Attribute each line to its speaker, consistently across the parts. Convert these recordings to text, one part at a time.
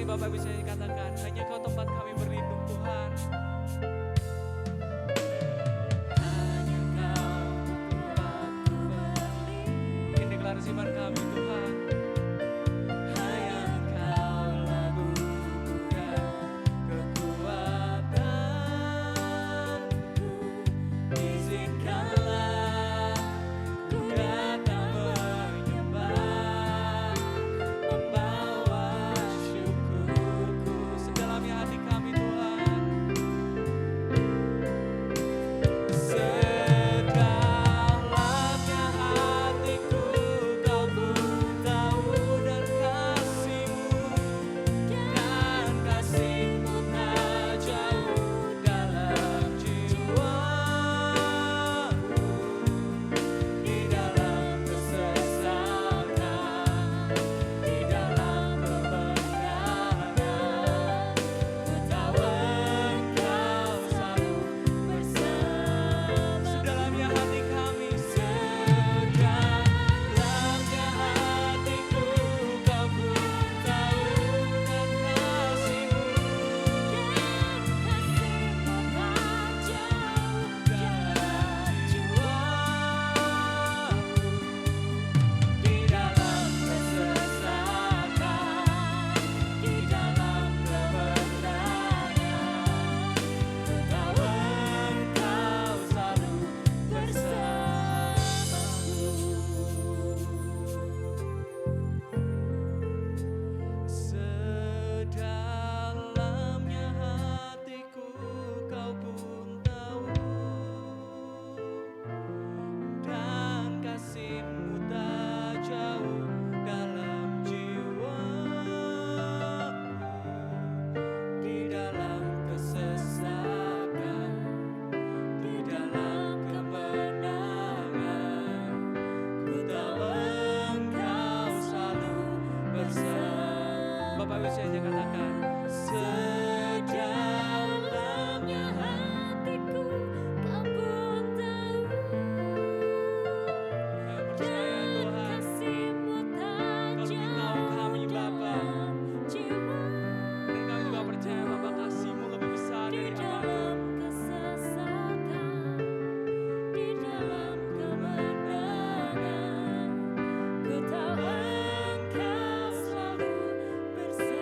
Speaker 1: Mari Bapak bisa katakan, hanya Kau tempat kami berlindung Tuhan. Hanya Kau tempatku berlindung. Ini deklarasi iman kami Tuhan. Hanya Engkaulah buku dan kekuatanku. Izinkanlah ku datang menyembah, membawa syukurku sedalamnya hati kami Tuhan. Sedalamnya hatiku Kau pun tahu, dan kasih-Mu tak jauh dalam jiwaku. Di dalam kesesakan, di dalam kemenangan, ku tahu Engkau selalu bersama. Sedalamnya hati kami, sedalamnya hatiku Kau pun tahu, dan kasih-Mu tak jauh dalam jiwaku. Di dalam kesesakan, di dalam kemenangan, ku tahu Engkau selalu bersamaku. Sedalamnya hatiku Kau pun tahu, dan kasih-Mu tak jauh dalam jiwaku. Di dalam kesesakan, di dalam kemenangan, ku tahu Engkau selalu bersama. Bapak bisa aja katakan, sedalamnya hatiku Kau pun tahu, percaya Tuhan,
Speaker 2: kasih-Mu tak
Speaker 1: Kau lebih tahu kami Bapa,
Speaker 2: dalam jiwa.
Speaker 1: dan kami juga percaya Bapa kasih-Mu lebih besar
Speaker 2: Di
Speaker 1: dari apapun.
Speaker 2: dalam kesesakan, di dalam kemenangan, ku tahu Engkau selalu bersamaku.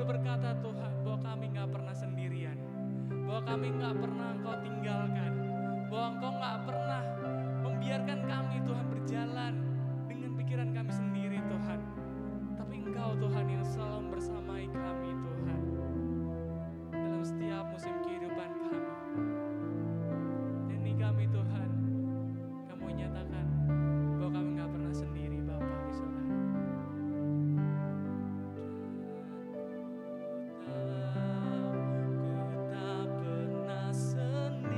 Speaker 1: boleh berkata Tuhan bahwa kami gak pernah sendirian, bahwa kami gak pernah Engkau tinggalkan, bahwa Engkau gak pernah membiarkan kami Tuhan berjalan dengan pikiran kami sendiri Tuhan. Tapi Engkau Tuhan yang selalu bersamai kami Tuhan dalam setiap musim kehidupan kami. Dan ini kami Tuhan, kami nyatakan bahwa kami gak pernah sendiri Bapak di Saudara. Ku tak pernah sendiri,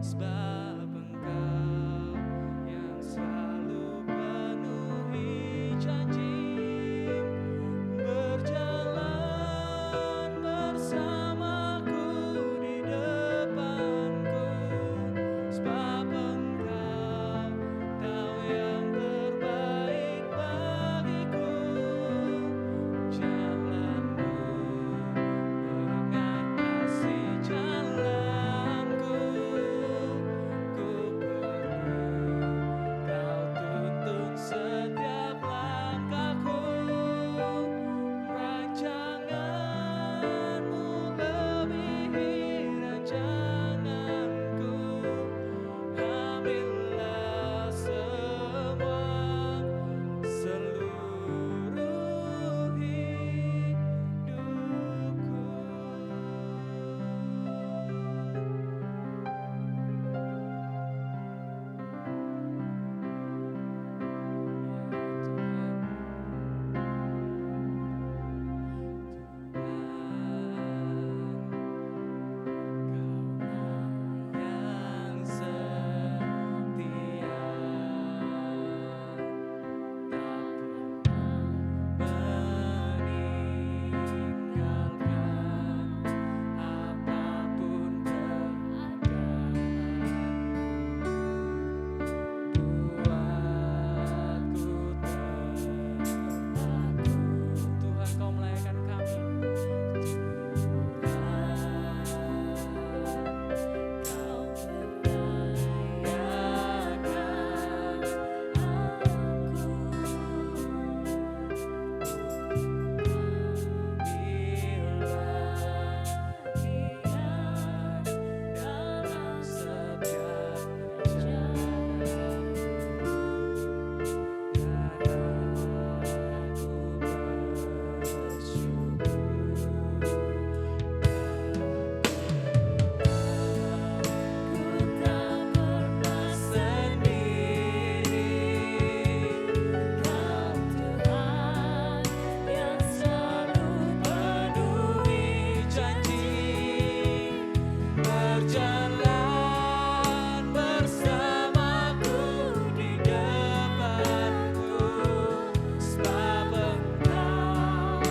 Speaker 1: sebab Engkau yang selalu penuhi janji, berjalan bersamaku di depanku, sebab Engkau tahu yang terbaik bagiku. Jalanmu mengatasi jalanku, ku perlu Kau tuntun setiap langkahku. Rancanganmu lebihi rancanganku, ambillah semua seluruh yang setia, meninggalkan apapun keadaan, buatku terpaku. Tuhan Kau melayani kami. Dalam setiap berjalan bersamaku di depanku, sebab Engkau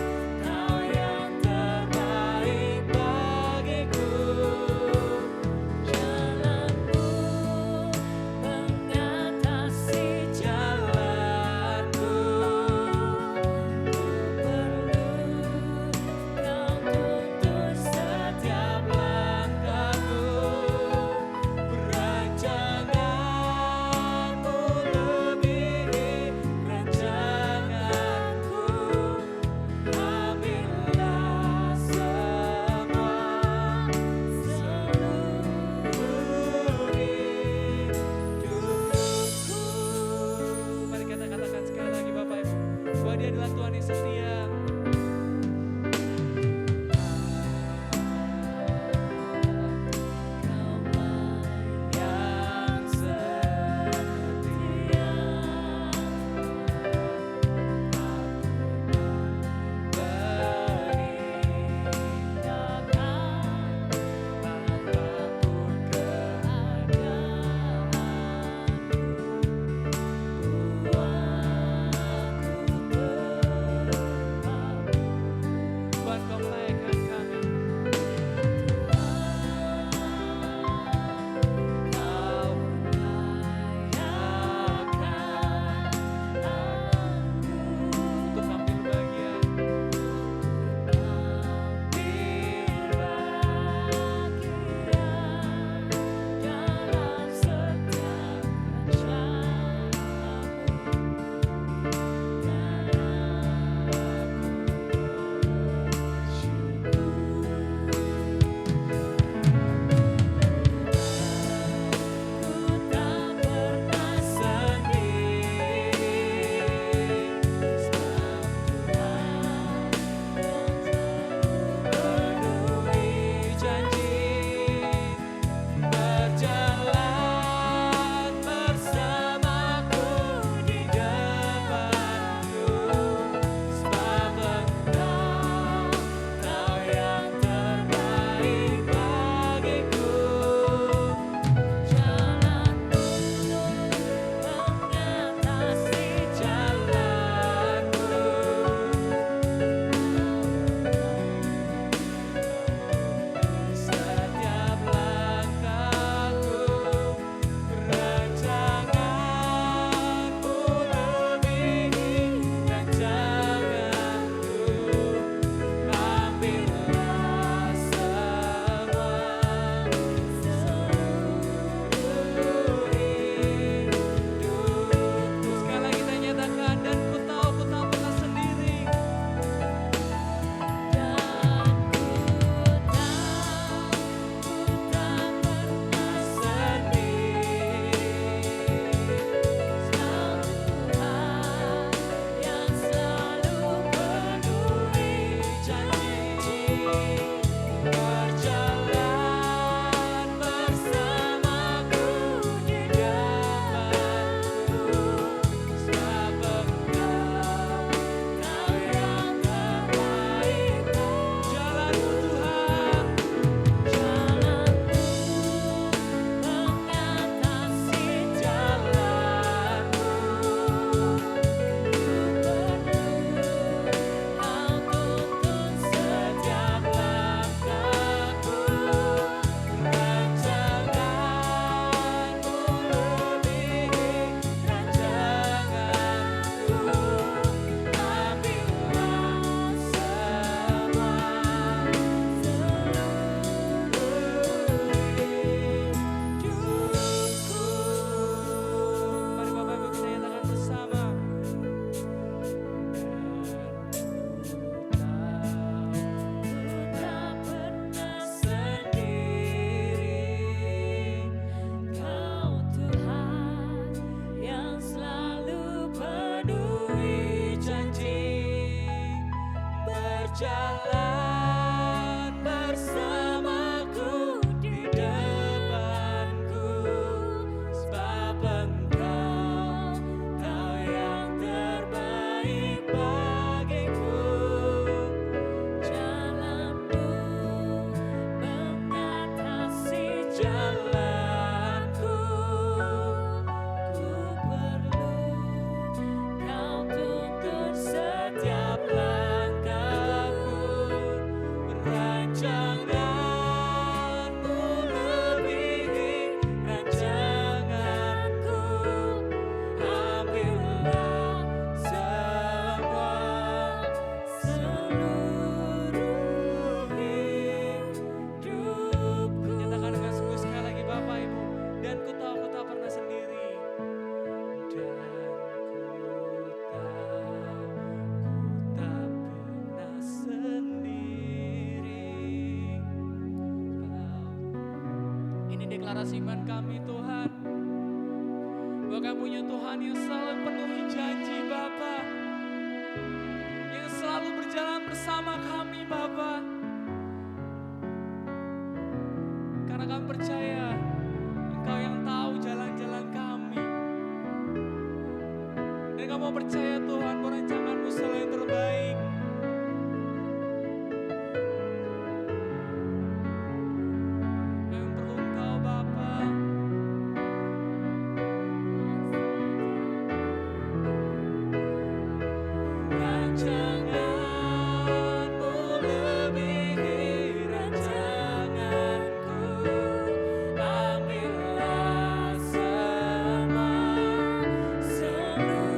Speaker 1: tahu yang terbaik bagiku.
Speaker 2: Jalanmu mengatasi
Speaker 1: Jalanku,
Speaker 2: Kau tuntun
Speaker 1: setiap langkahku, rancanganmu lebihi rancanganku, ambillah semua seluruh hidupku. Mari kita katakan sekali lagi Bapak Ibu, bahwa Dia adalah Tuhan yang setia. Yang setia, meninggalkan apapun keadaan, berjalan bersamaku di depanku, sebab Engkau tahu yang terbaik bagiku.
Speaker 2: Jalanmu mengatasi
Speaker 1: Jalanku,
Speaker 2: ku perlu Kau tuntun
Speaker 1: setiap langkahku, rancanganmu lebihi rancanganku. Ambillah semua seluruh hidupku. Nyatakan dengan sungguh sekali lagi Bapak Ibu. Dan ku tahu ku tak pernah sendiri. Dan ku tak pernah sendiri. Ini deklarasi iman kami Tuhan, bahwa kami punya Tuhan yang selalu penuhi janji Bapa, yang selalu berjalan bersama kami Bapa. Karena kami percaya Engkau yang tahu jalan-jalan kami, dan kami mau percaya Tuhan bahwa rancangan-Mu selalu yang terbaik. Kami perlu Engkau Bapa. Rancangan-Mu lebihi rancanganku. Ambillah semua seluruh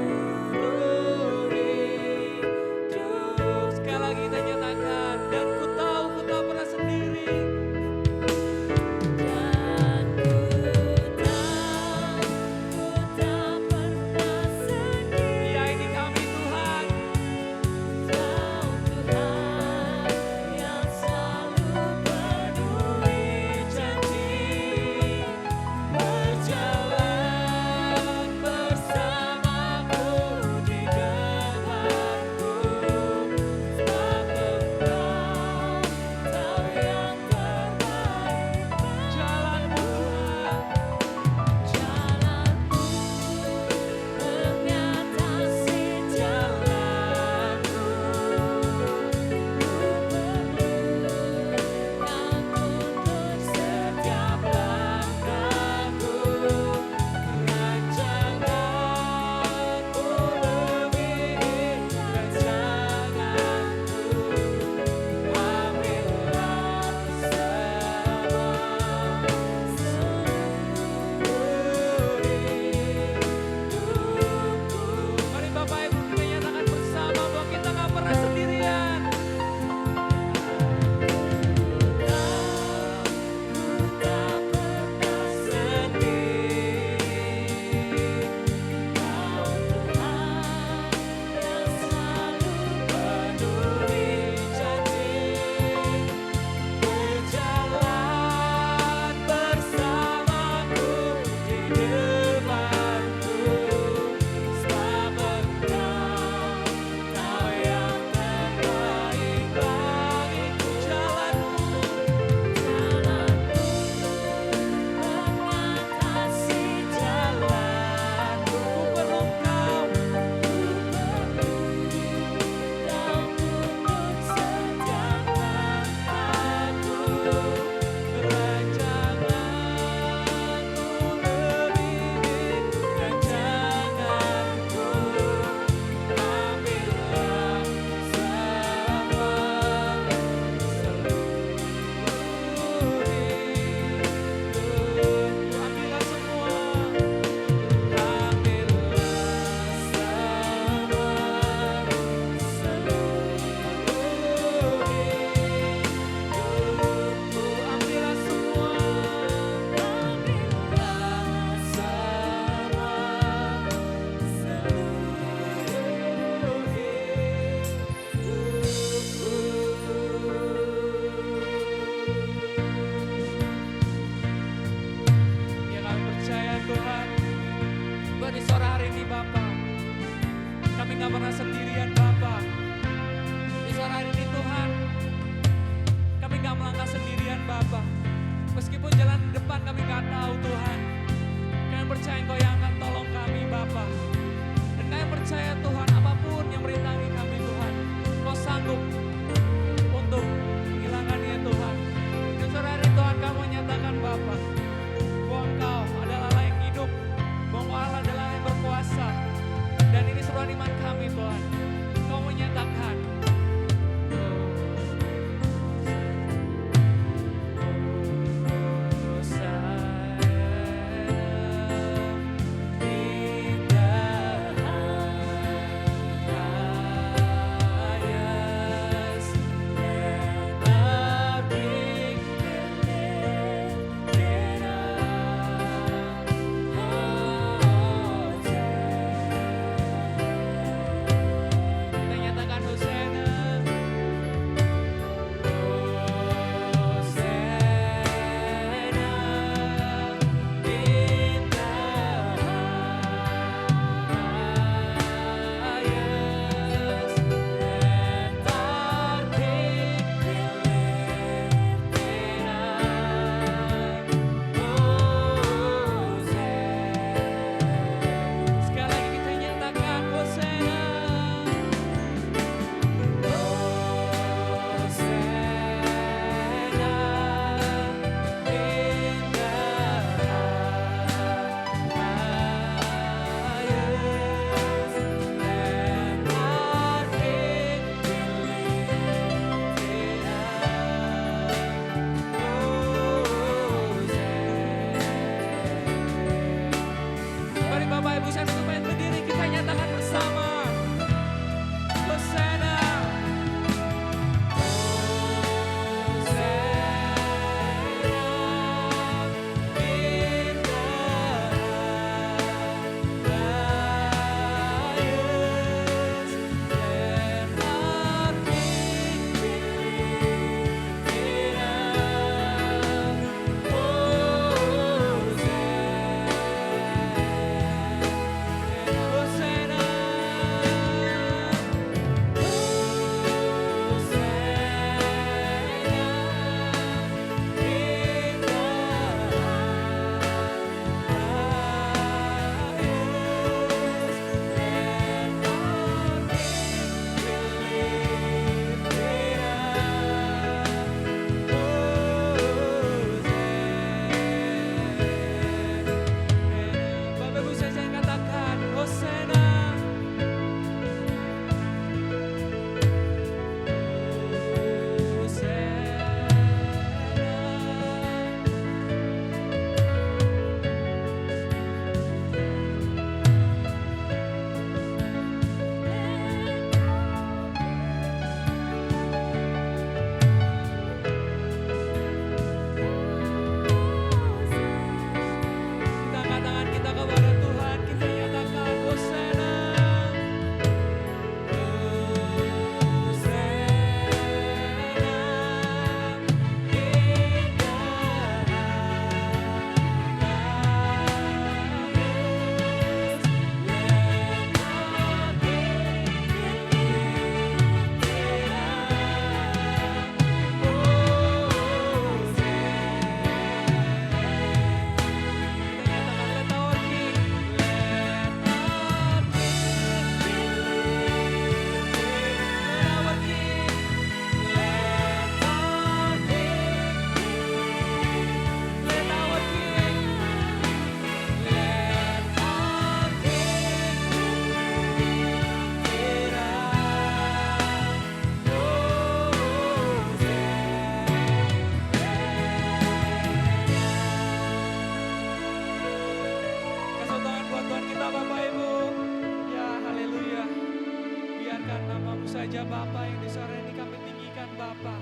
Speaker 1: memuliakan nama-Mu saja Bapa, yang di sore ini kami tinggikan Bapa.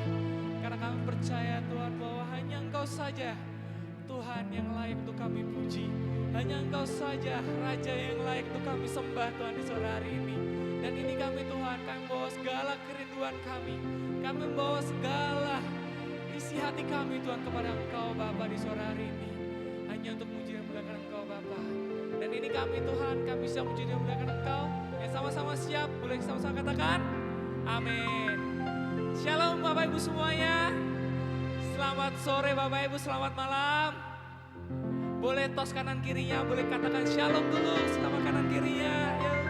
Speaker 1: Karena kami percaya Tuhan bahwa hanya Engkau saja Tuhan yang layak untuk kami puji. Hanya Engkau saja Raja yang layak untuk kami sembah Tuhan di sore hari ini. Dan ini kami Tuhan, kami membawa segala kerinduan kami. Kami membawa segala isi hati kami Tuhan kepada Engkau Bapa di sore hari ini. Hanya untuk muji dan memuliakan Engkau Bapa. Dan ini kami Tuhan, kami bisa muji dan memuliakan Engkau. Yang sama-sama siap, boleh sama-sama katakan? Amin. Shalom Bapak Ibu semuanya. Selamat sore Bapak Ibu, selamat malam. Boleh tos kanan kirinya, boleh katakan shalom dulu, selamat kanan kirinya. Yuk.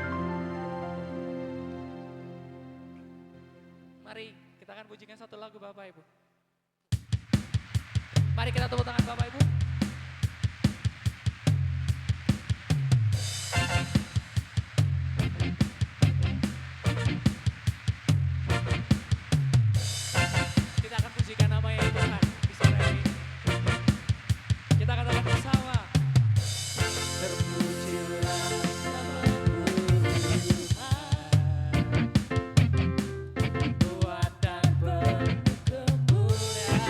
Speaker 1: Mari kita akan pujikan satu lagu Bapak Ibu. Mari kita tepuk tangan Bapak Ibu. Kita akan pujikan nama-Nya Tuhan di sore hari ini. Kita katakan bersama.
Speaker 2: Terpujilah nama-Mu Tuhan, kuat dan penuh kemuliaan.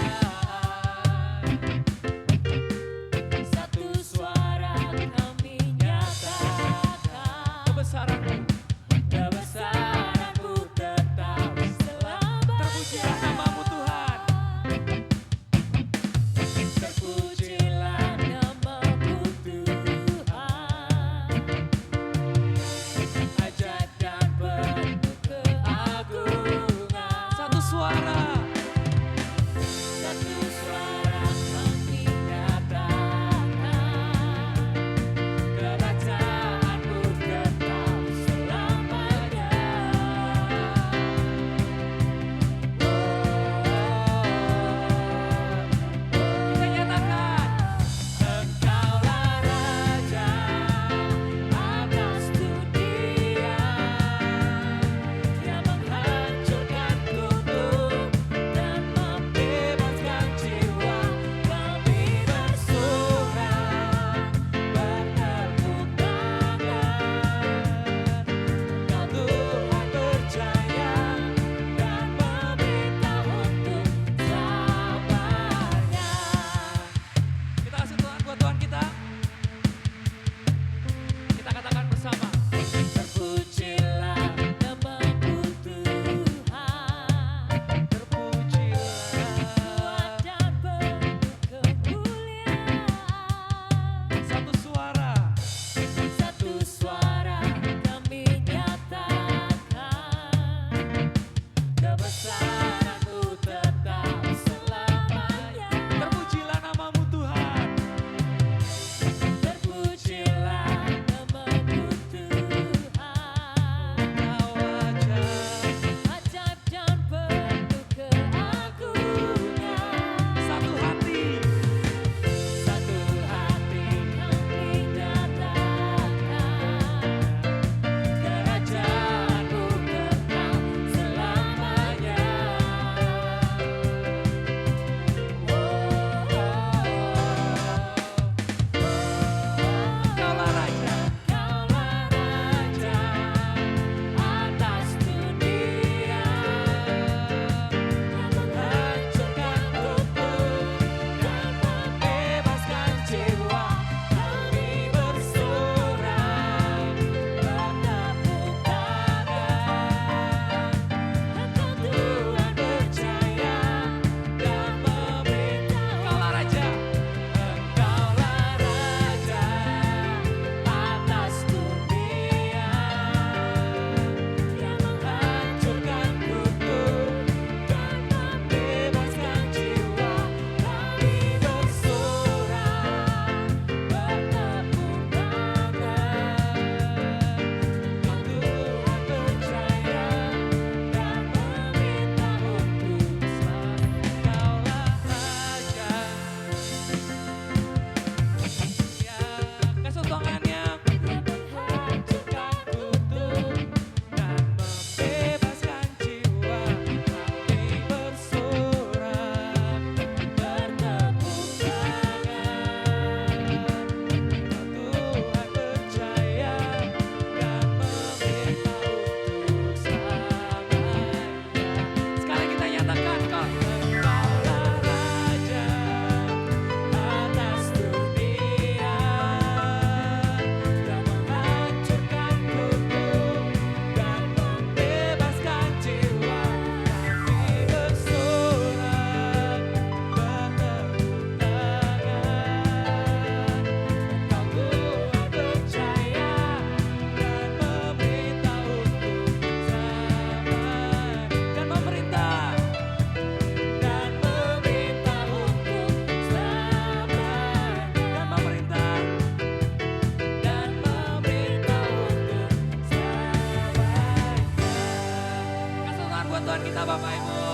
Speaker 2: Satu suara kami nyatakan,
Speaker 1: buat Tuhan kita Bapak Ibu.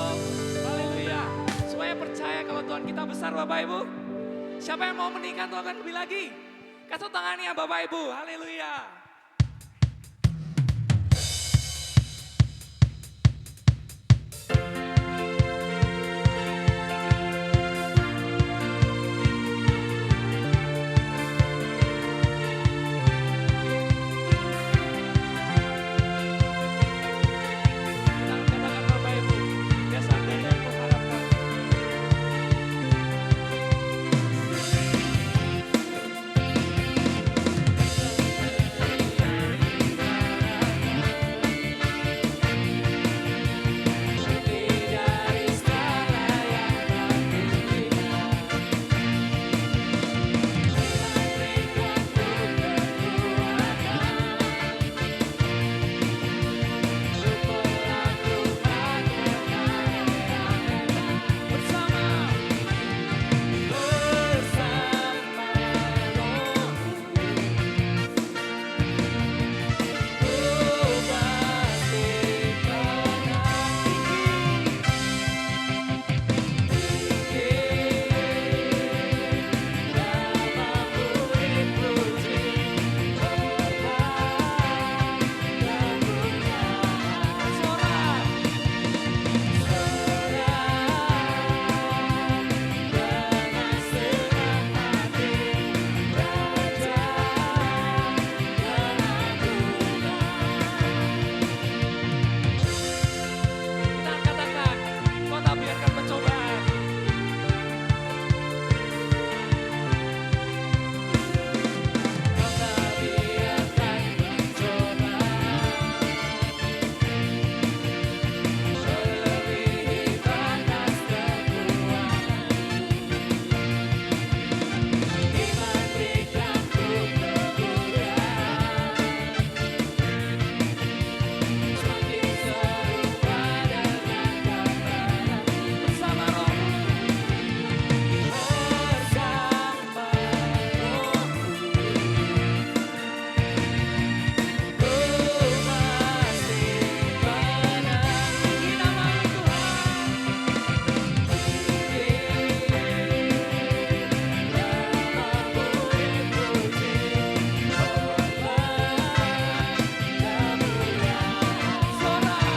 Speaker 1: Haleluya. Semuanya percaya kalau Tuhan kita besar Bapak Ibu. Siapa yang mau meningkat Tuhan lebih lagi? Kasih tangannya Bapak Ibu. Haleluya. Katakan Bapak Ibu, dia sadar yang mengharapkan. Kita katakan, kau tak biarkan pencobaan. Kau tak biarkan pencobaan melebihi batas kekuatan. Iman berikanku kemuliaan, semakin serupa dengan gambaran bersama Roh-Mu. Bersama Roh-Mu, ku pasti menang. Tinggi nama-Mu Tuhan, namamu dipuji, hormat kemuliaan. Sorak,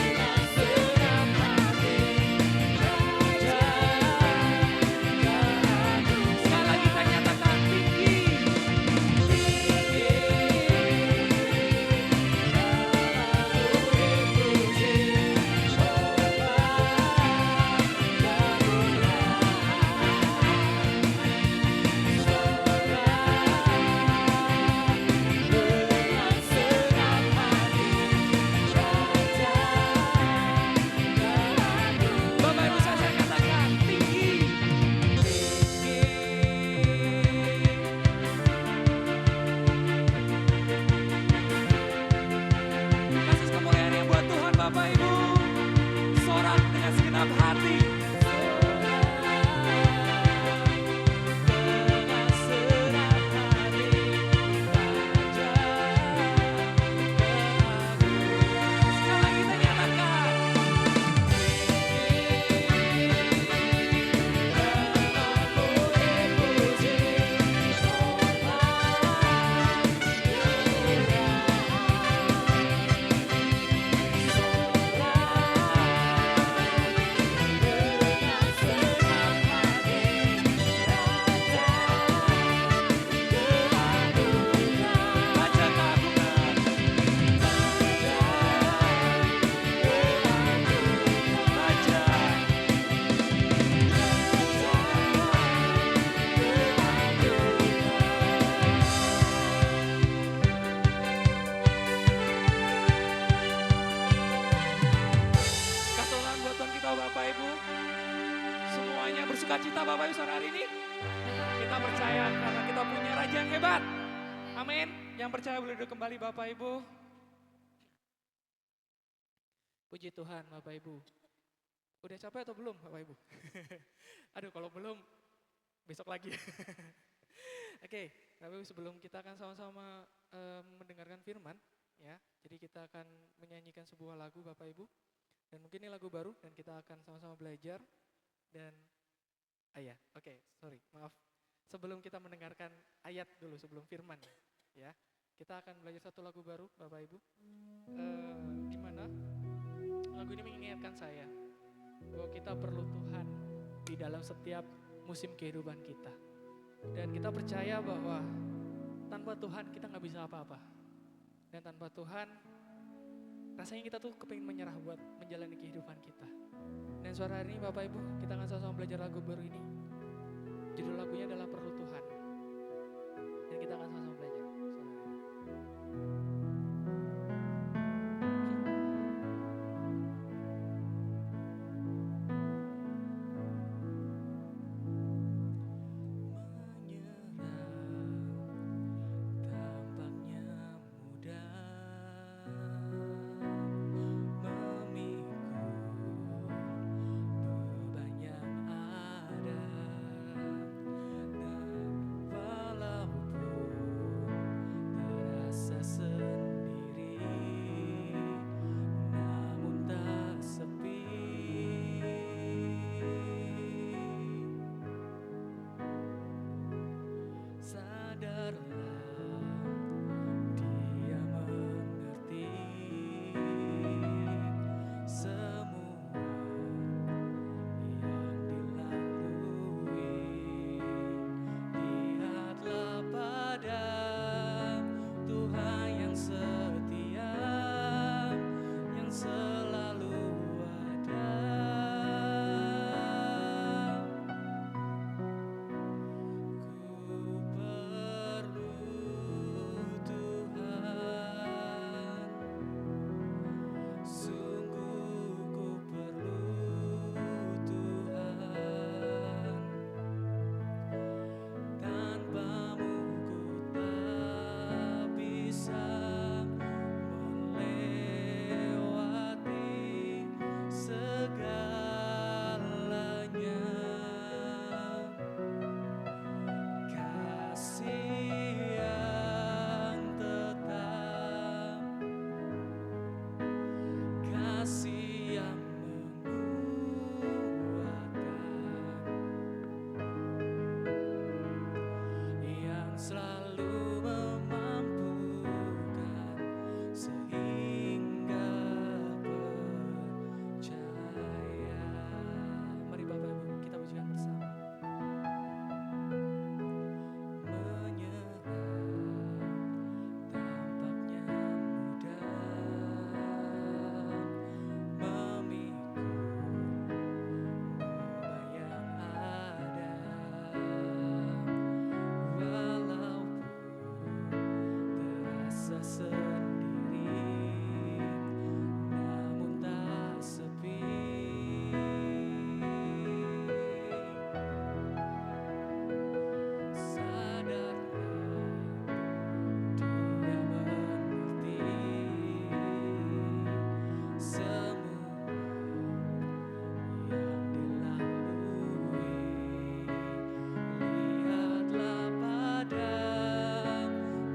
Speaker 1: dengan senang hati, Raja keagungan. Sekali lagi kita nyatakan tinggi, tinggi, namamu dipuji, hormat kemuliaan. Bapak Ibu saya katakan tinggi, tinggi. Kasih kemuliaan yang buat Tuhan Bapak Ibu. Sorak dengan segenap hati. Dengan senang hati, Raja keagungan. Sekali lagi kita nyatakan. Namamu dipuji, hormat Kasih buat Tuhan kita Bapak Ibu. Semuanya bersuka cita Bapak Ibu sore hari ini. Kita percaya karena kita punya Raja yang hebat. Amin. Yang percaya boleh duduk kembali Bapak Ibu. Puji Tuhan Bapak Ibu. Udah capek atau belum Bapak Ibu? Aduh kalau belum besok lagi. Oke, Bapak Ibu sebelum kita akan sama-sama mendengarkan firman, ya. Jadi kita akan menyanyikan sebuah lagu Bapak Ibu. Dan mungkin ini lagu baru dan kita akan sama-sama belajar. Dan sorry, maaf. Sebelum kita mendengarkan ayat dulu, sebelum firman, ya. Kita akan belajar satu lagu baru Bapak Ibu. Di mana lagu ini mengingatkan saya bahwa kita perlu Tuhan di dalam setiap musim kehidupan kita. Dan kita percaya bahwa tanpa Tuhan kita gak bisa apa-apa. Dan tanpa Tuhan rasanya kita tuh kepingin menyerah buat menjalani kehidupan kita. Dan suara hari ini Bapak Ibu, kita akan sama-sama belajar lagu baru ini. Judul lagunya adalah Perlu Tuhan. Dan kita akan sama-sama belajar.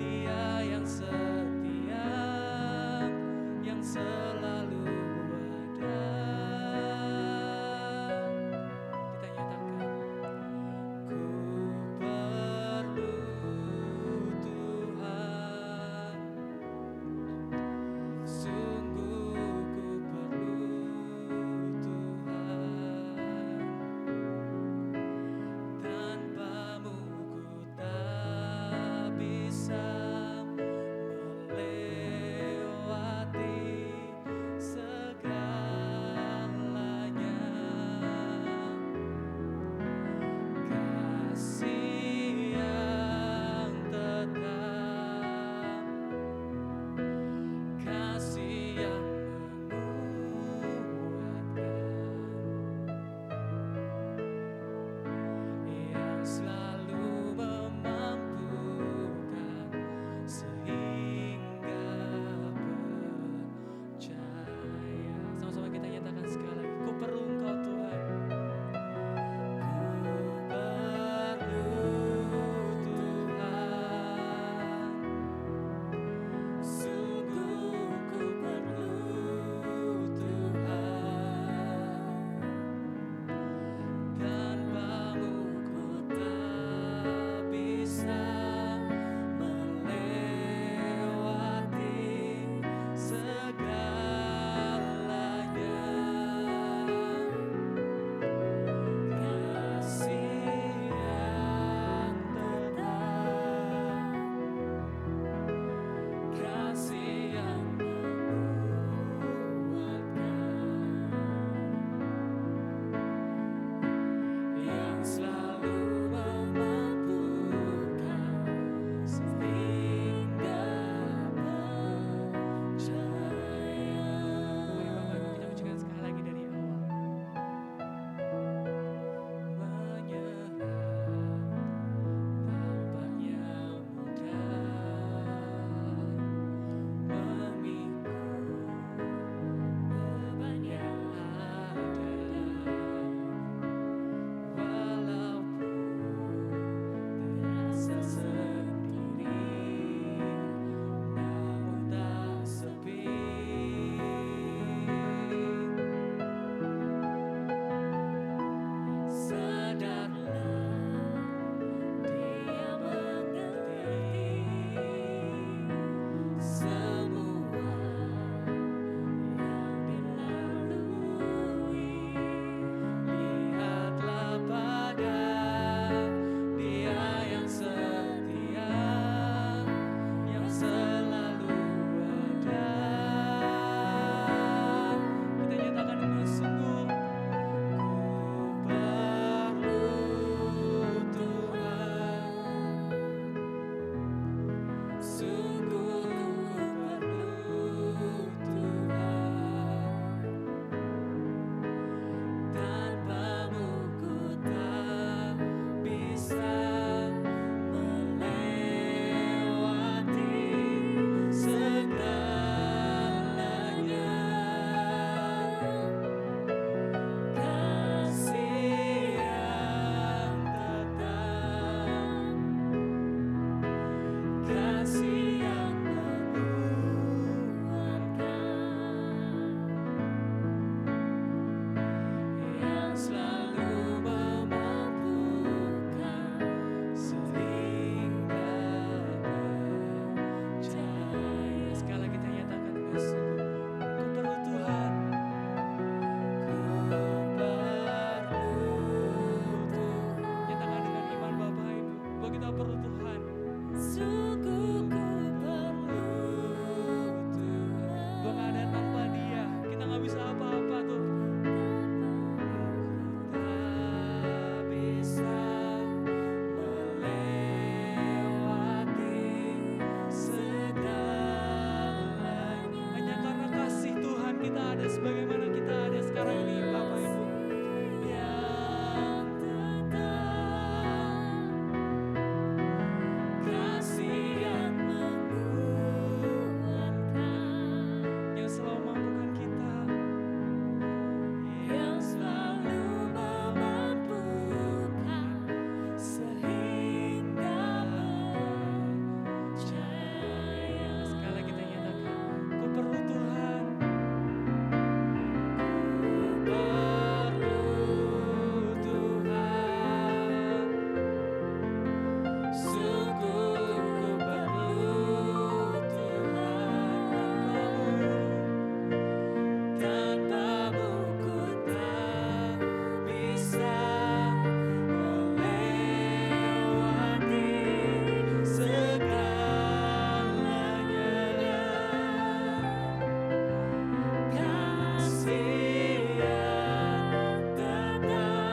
Speaker 1: Dia yang setia sebagaimana kita ada sekarang ini Bapak Ibu.
Speaker 2: yang tetap, kasih yang menguatkan,
Speaker 1: Yang selalu mampukan kita.
Speaker 2: yang selalu memampukan sehingga percaya.
Speaker 1: Sekali lagi kita nyatakan, ku perlu Tuhan.
Speaker 2: Sungguh ku perlu Tuhan, tanpamu ku tak bisa melewati segalanya. Kasih yang tetap,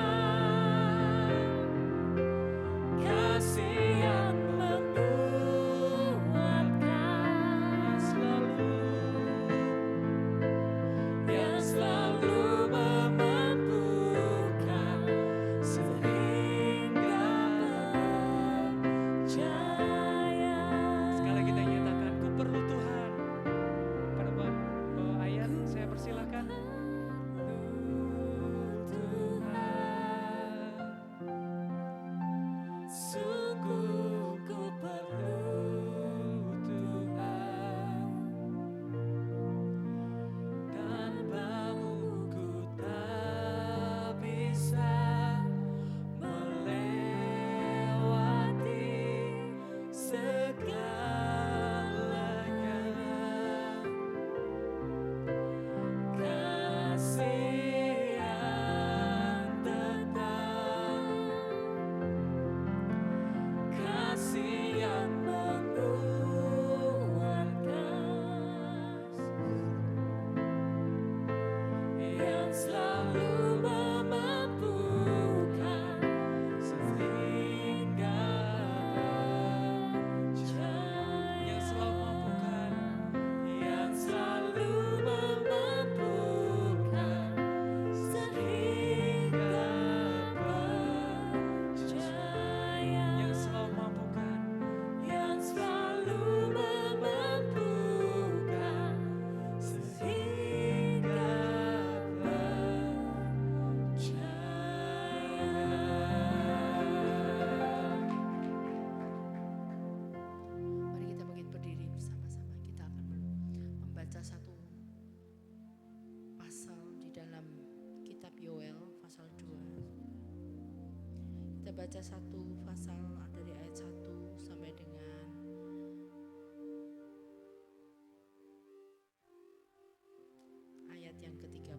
Speaker 2: kasih yang menguatkan, yang selalu memampukan sehingga percaya.
Speaker 1: Sekali lagi kita nyatakan, ku perlu Tuhan. Pada bawa ayat saya persilahkan.
Speaker 2: Sungguh ku perlu Tuhan, tanpamu ku tak bisa melewati segalanya. Kasih yang tetap, kasih yang menguatkan, yang selalu memampukan sehingga percaya.
Speaker 1: Yang selalu mampukan.
Speaker 2: Yang selalu memampukan sehingga percaya.
Speaker 1: Yang selalu mampukan.
Speaker 2: Yang selalu memampukan sehingga percaya.
Speaker 3: Mari kita bangkit berdiri bersama-sama. Kita akan membaca satu pasal di dalam kitab Yoel pasal 2. Kita baca satu pasal dari ayat 1 sampai dengan ayat yang ke-32.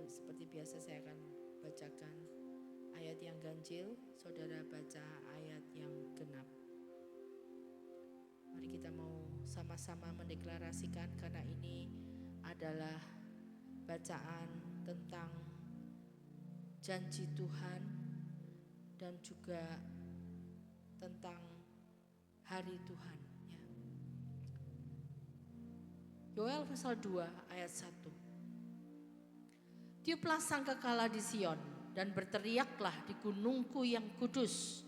Speaker 3: Seperti biasa saya akan bacakan ayat yang ganjil, saudara baca ayat yang genap. Mari kita mau sama-sama mendeklarasikan, karena ini adalah bacaan tentang janji Tuhan dan juga tentang hari Tuhan. Ya. Yoel pasal 2 ayat 1. Tiuplah sangkakala di Sion dan berteriaklah di gunungku yang kudus.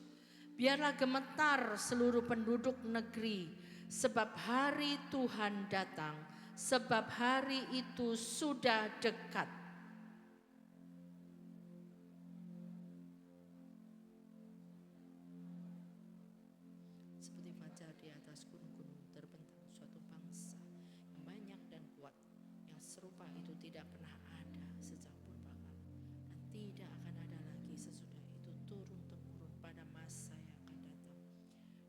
Speaker 3: Biarlah gemetar seluruh penduduk negeri, sebab hari Tuhan datang, sebab hari itu sudah dekat. Seperti fajar di atas gunung-gunung terbentang suatu bangsa yang banyak dan kuat, yang serupa itu tidak pernah ada sejak purbakala dan tidak akan ada lagi sesudah itu turun-temurun pada masa yang akan datang.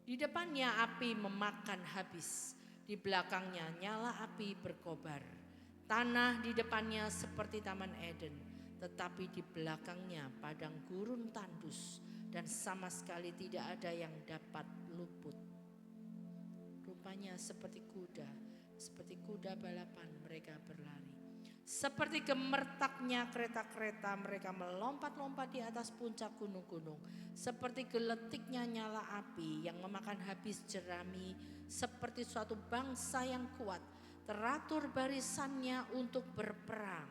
Speaker 3: Di depannya api memakan habis, di belakangnya nyala api berkobar. Tanah di depannya seperti Taman Eden, tetapi di belakangnya padang gurun tandus dan sama sekali tidak ada yang dapat luput. Rupanya seperti kuda balapan mereka berlari. Seperti gemertaknya kereta-kereta mereka melompat-lompat di atas puncak gunung-gunung. Seperti geletiknya nyala api yang memakan habis jerami. Seperti suatu bangsa yang kuat, teratur barisannya untuk berperang.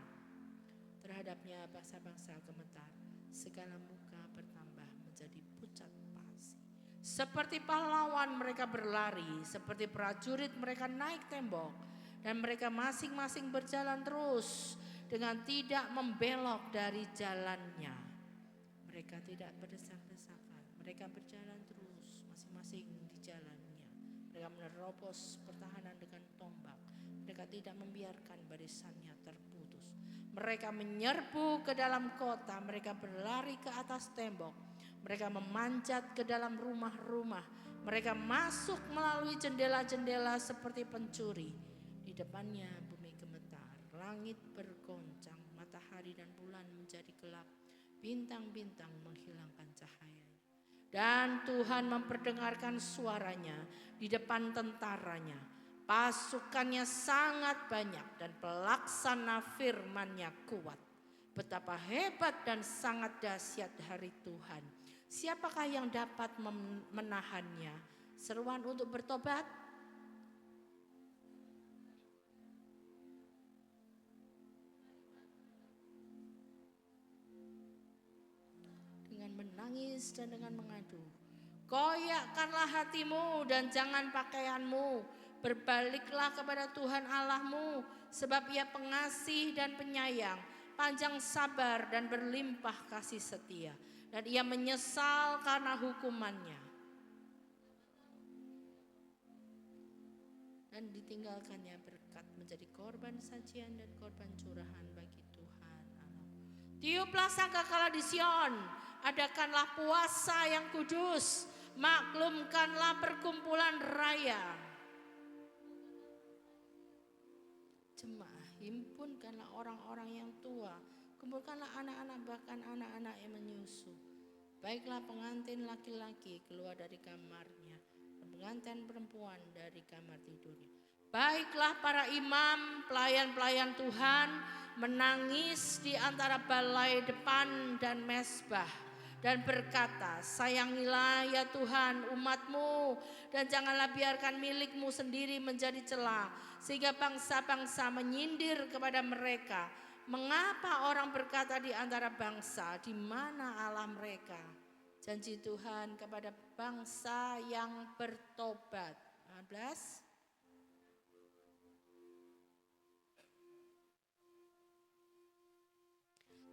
Speaker 3: Terhadapnya bangsa-bangsa gemetar, segala muka bertambah menjadi pucat pasi. Seperti pahlawan mereka berlari, seperti prajurit mereka naik tembok, dan mereka masing-masing berjalan terus dengan tidak membelok dari jalannya. Mereka tidak berdesak-desakan, mereka berjalan terus masing-masing di jalannya. Mereka menerobos pertahanan dengan tombak, mereka tidak membiarkan barisannya terputus. Mereka menyerbu ke dalam kota, mereka berlari ke atas tembok, mereka memanjat ke dalam rumah-rumah, mereka masuk melalui jendela-jendela seperti pencuri. Di depannya bumi gemetar, langit bergoncang, matahari dan bulan menjadi gelap, bintang-bintang menghilangkan cahayanya. Dan Tuhan memperdengarkan suaranya di depan tentaranya. Pasukannya sangat banyak dan pelaksana firman-Nya kuat. Betapa hebat dan sangat dahsyat hari Tuhan. Siapakah yang dapat menahannya? Seruan untuk bertobat. Dengan menangis dan dengan mengadu. Koyakkanlah hatimu dan jangan pakaianmu. Berbaliklah kepada Tuhan Allahmu, sebab Ia pengasih dan penyayang, panjang sabar dan berlimpah kasih setia, dan Ia menyesal karena hukumannya. Dan ditinggalkannya berkat menjadi korban sajian dan korban curahan bagi Tuhan Allah. Tiuplah sangkakala di Sion, adakanlah puasa yang kudus, maklumkanlah perkumpulan raya. Jemaah, himpunkanlah orang-orang yang tua, kumpulkanlah anak-anak bahkan anak-anak yang menyusu. Baiklah pengantin laki-laki keluar dari kamarnya, dan pengantin perempuan dari kamar tidurnya. Baiklah para imam, pelayan-pelayan Tuhan menangis di antara balai depan dan mezbah dan berkata, sayangilah ya Tuhan umat-Mu dan janganlah biarkan milik-Mu sendiri menjadi celah sehingga bangsa-bangsa menyindir kepada mereka. Mengapa orang berkata di antara bangsa, di mana Allah mereka? Janji Tuhan kepada bangsa yang bertobat. 14.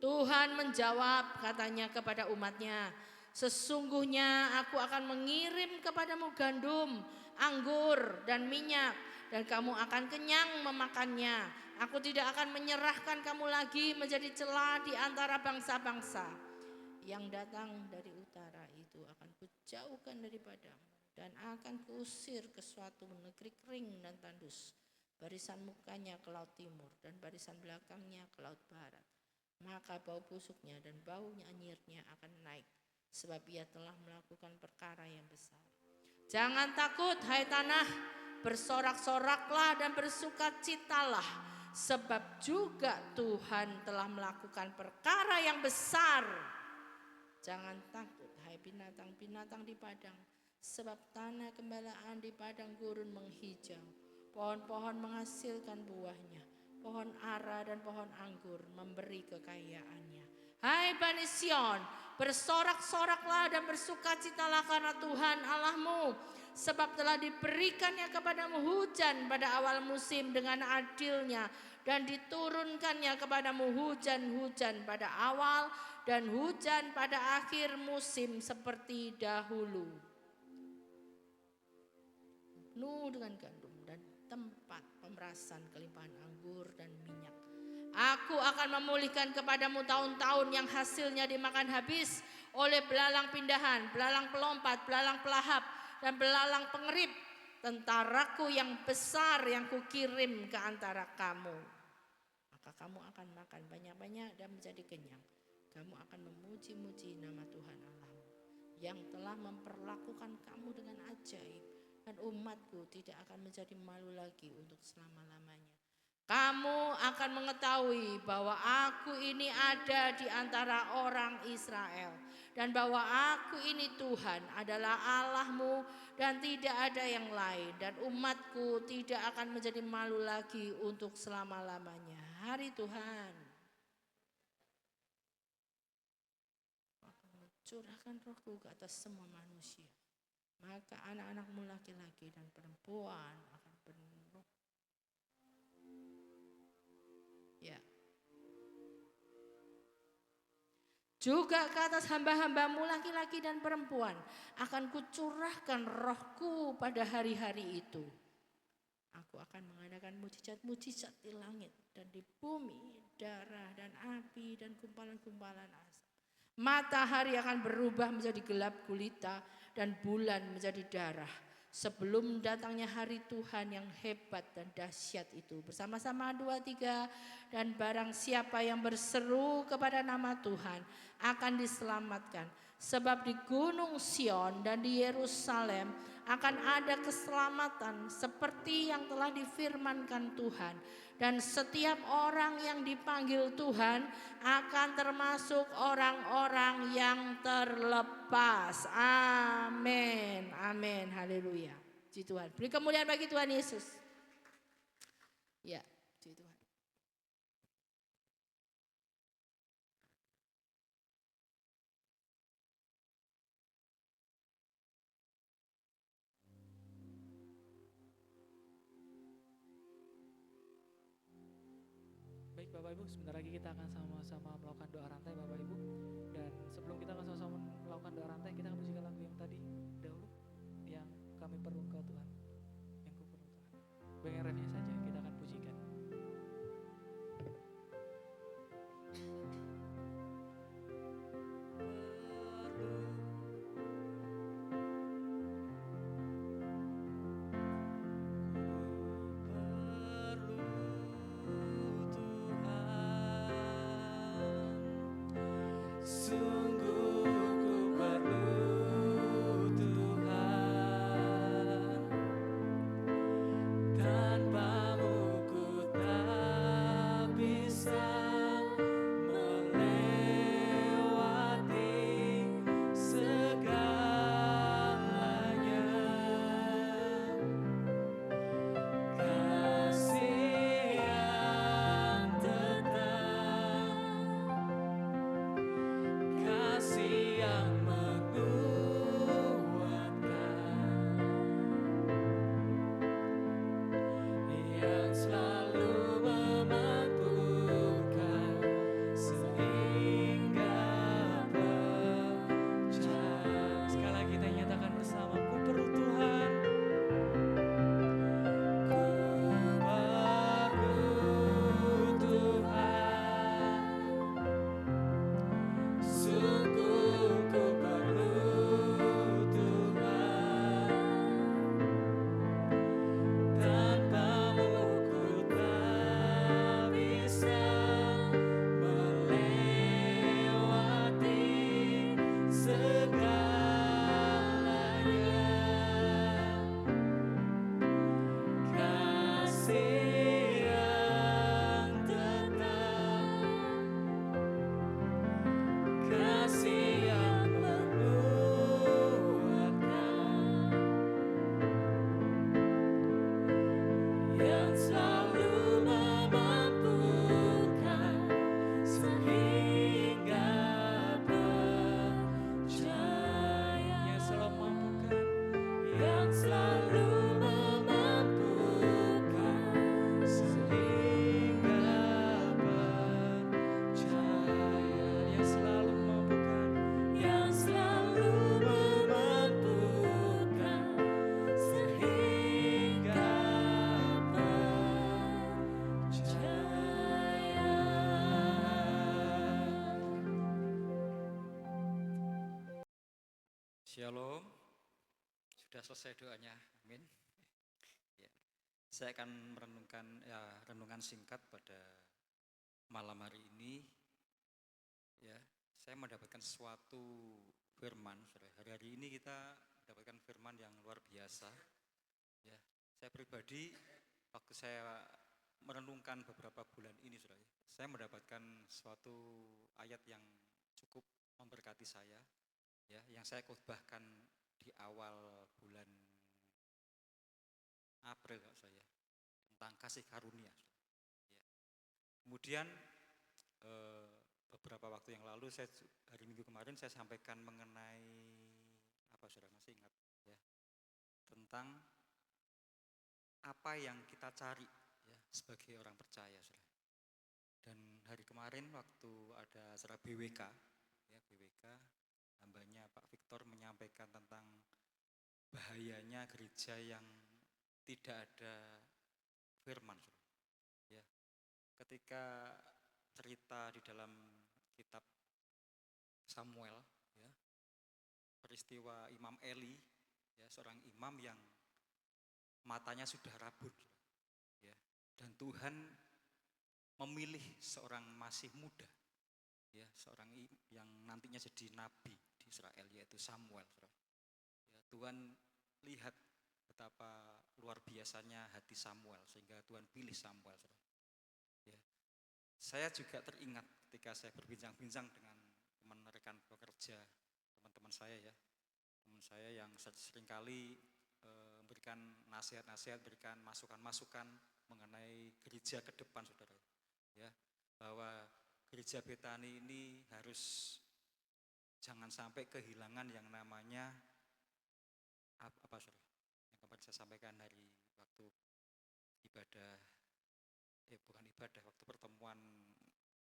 Speaker 3: Tuhan menjawab, katanya kepada umatnya, sesungguhnya aku akan mengirim kepadamu gandum, anggur dan minyak, dan kamu akan kenyang memakannya. Aku tidak akan menyerahkan kamu lagi menjadi celah di antara bangsa-bangsa. Yang datang dari utara itu akan kujauhkan daripadamu, dan akan kuusir ke suatu negeri kering dan tandus. Barisan mukanya ke laut timur, dan barisan belakangnya ke laut barat. Maka bau busuknya dan bau anyirnya akan naik, sebab ia telah melakukan perkara yang besar. Jangan takut hai tanah, bersorak-soraklah dan bersukacitalah, sebab juga Tuhan telah melakukan perkara yang besar. Jangan takut hai binatang-binatang di padang, sebab tanah gembalaan di padang gurun menghijau, pohon-pohon menghasilkan buahnya. Pohon ara dan pohon anggur memberi kekayaannya. Hai Bani Sion, bersorak-soraklah dan bersukacitalah karena Tuhan Allahmu, sebab telah diberikannya kepadamu hujan pada awal musim dengan adilnya, dan diturunkannya kepadamu hujan-hujan pada awal dan hujan pada akhir musim seperti dahulu. Penuh dengan gandum dan tempat pemerasan kelimpahan anggur dan minyak. Aku akan memulihkan kepadamu tahun-tahun yang hasilnya dimakan habis oleh belalang pindahan, belalang pelompat, belalang pelahap, dan belalang pengerip, tentaraku yang besar yang kukirim ke antara kamu. Maka kamu akan makan banyak-banyak dan menjadi kenyang. Kamu akan memuji-muji nama Tuhan Allahmu yang telah memperlakukan kamu dengan ajaib. Dan umatku tidak akan menjadi malu lagi untuk selama-lamanya. Kamu akan mengetahui bahwa aku ini ada di antara orang Israel, dan bahwa aku ini Tuhan adalah Allahmu dan tidak ada yang lain, dan umatku tidak akan menjadi malu lagi untuk selama-lamanya. Hari Tuhan. Curahkan rohku ke atas semua manusia, maka anak-anakmu laki-laki dan perempuan akan penuh. Ya. Juga ke atas hamba-hambamu laki-laki dan perempuan akan kucurahkan rohku pada hari-hari itu. Aku akan mengadakan mujizat-mujizat di langit dan di bumi, darah dan api dan gumpalan-gumpalan asap. Matahari akan berubah menjadi gelap gulita dan bulan menjadi darah sebelum datangnya hari Tuhan yang hebat dan dahsyat itu. Bersama-sama 2, 3, dan barang siapa yang berseru kepada nama Tuhan akan diselamatkan. Sebab di Gunung Sion dan di Yerusalem akan ada keselamatan seperti yang telah difirmankan Tuhan. Dan setiap orang yang dipanggil Tuhan akan termasuk orang-orang yang terlepas. Amin. Amin. Haleluya. Puji Tuhan. Beri kemuliaan bagi Tuhan Yesus. Ya, puji Tuhan.
Speaker 1: Baik Bapak Ibu, sebentar lagi kita akan sama-sama melakukan doa rantai Bapak Ibu. Dan sebelum kita akan sama-sama melakukan doa rantai, kita akan pujikan lagu yang tadi dahulu, yang kami perlu Engkau Tuhan, yang ku perlu Tuhan. Bagian refnya saja kita akan pujikan.
Speaker 2: Sungguh ku perlu Tuhan, tanpamu ku tak bisa melewati segalanya. Kasih yang tetap, kasih yang menguatkan, yang selalu memampukan sehingga percaya.
Speaker 1: Sekali lagi kita nyatakan bersama, ku perlu Tuhan.
Speaker 2: Ku perlu Tuhan, sungguh ku perlu Tuhan, tanpamu ku tak bisa melewati segalanya. Kasih yang tetap, kasih yang menguatkan, yang selalu memampukan sehingga percaya,
Speaker 1: Yang selalu mampukan,
Speaker 2: yang selalu memampukan sehingga percaya,
Speaker 1: yang selalu mampukan,
Speaker 2: yang selalu memampukan sehingga percaya.
Speaker 4: Shalom, sudah selesai doanya, amin. Ya, saya akan merenungkan renungan singkat pada malam hari ini. Ya, saya mendapatkan suatu firman. Hari-hari ini kita mendapatkan firman yang luar biasa. Ya, saya pribadi waktu saya merenungkan beberapa bulan ini, saudara, saya mendapatkan suatu ayat yang cukup memberkati saya, ya, yang saya khotbahkan di awal bulan April kalau saya, tentang kasih karunia. Ya. Kemudian beberapa waktu yang lalu, hari Minggu kemarin saya sampaikan mengenai apa, saudara masih ingat, ya, tentang apa yang kita cari, ya, sebagai orang percaya, saudara. Dan hari kemarin waktu ada acara BWK, ya, BWK, hambanya Pak Victor menyampaikan tentang bahayanya gereja yang tidak ada firman, saudara. Ya, ketika cerita di dalam kitab Samuel, ya, peristiwa Imam Eli, ya, seorang imam yang matanya sudah rabun, ya, dan Tuhan memilih seorang masih muda, ya, seorang yang nantinya jadi nabi di Israel, yaitu Samuel. Ya, Tuhan lihat betapa luar biasanya hati Samuel sehingga Tuhan pilih Samuel. Ya, saya juga teringat ketika saya berbincang-bincang dengan teman rekan bekerja, teman-teman saya, ya, teman saya yang seringkali memberikan nasihat-nasihat, berikan masukan-masukan mengenai gereja ke depan, saudara, ya, bahwa gereja Betani ini harus jangan sampai kehilangan yang namanya apa, saudara, yang kemarin saya sampaikan hari waktu ibadah, bukan ibadah, waktu pertemuan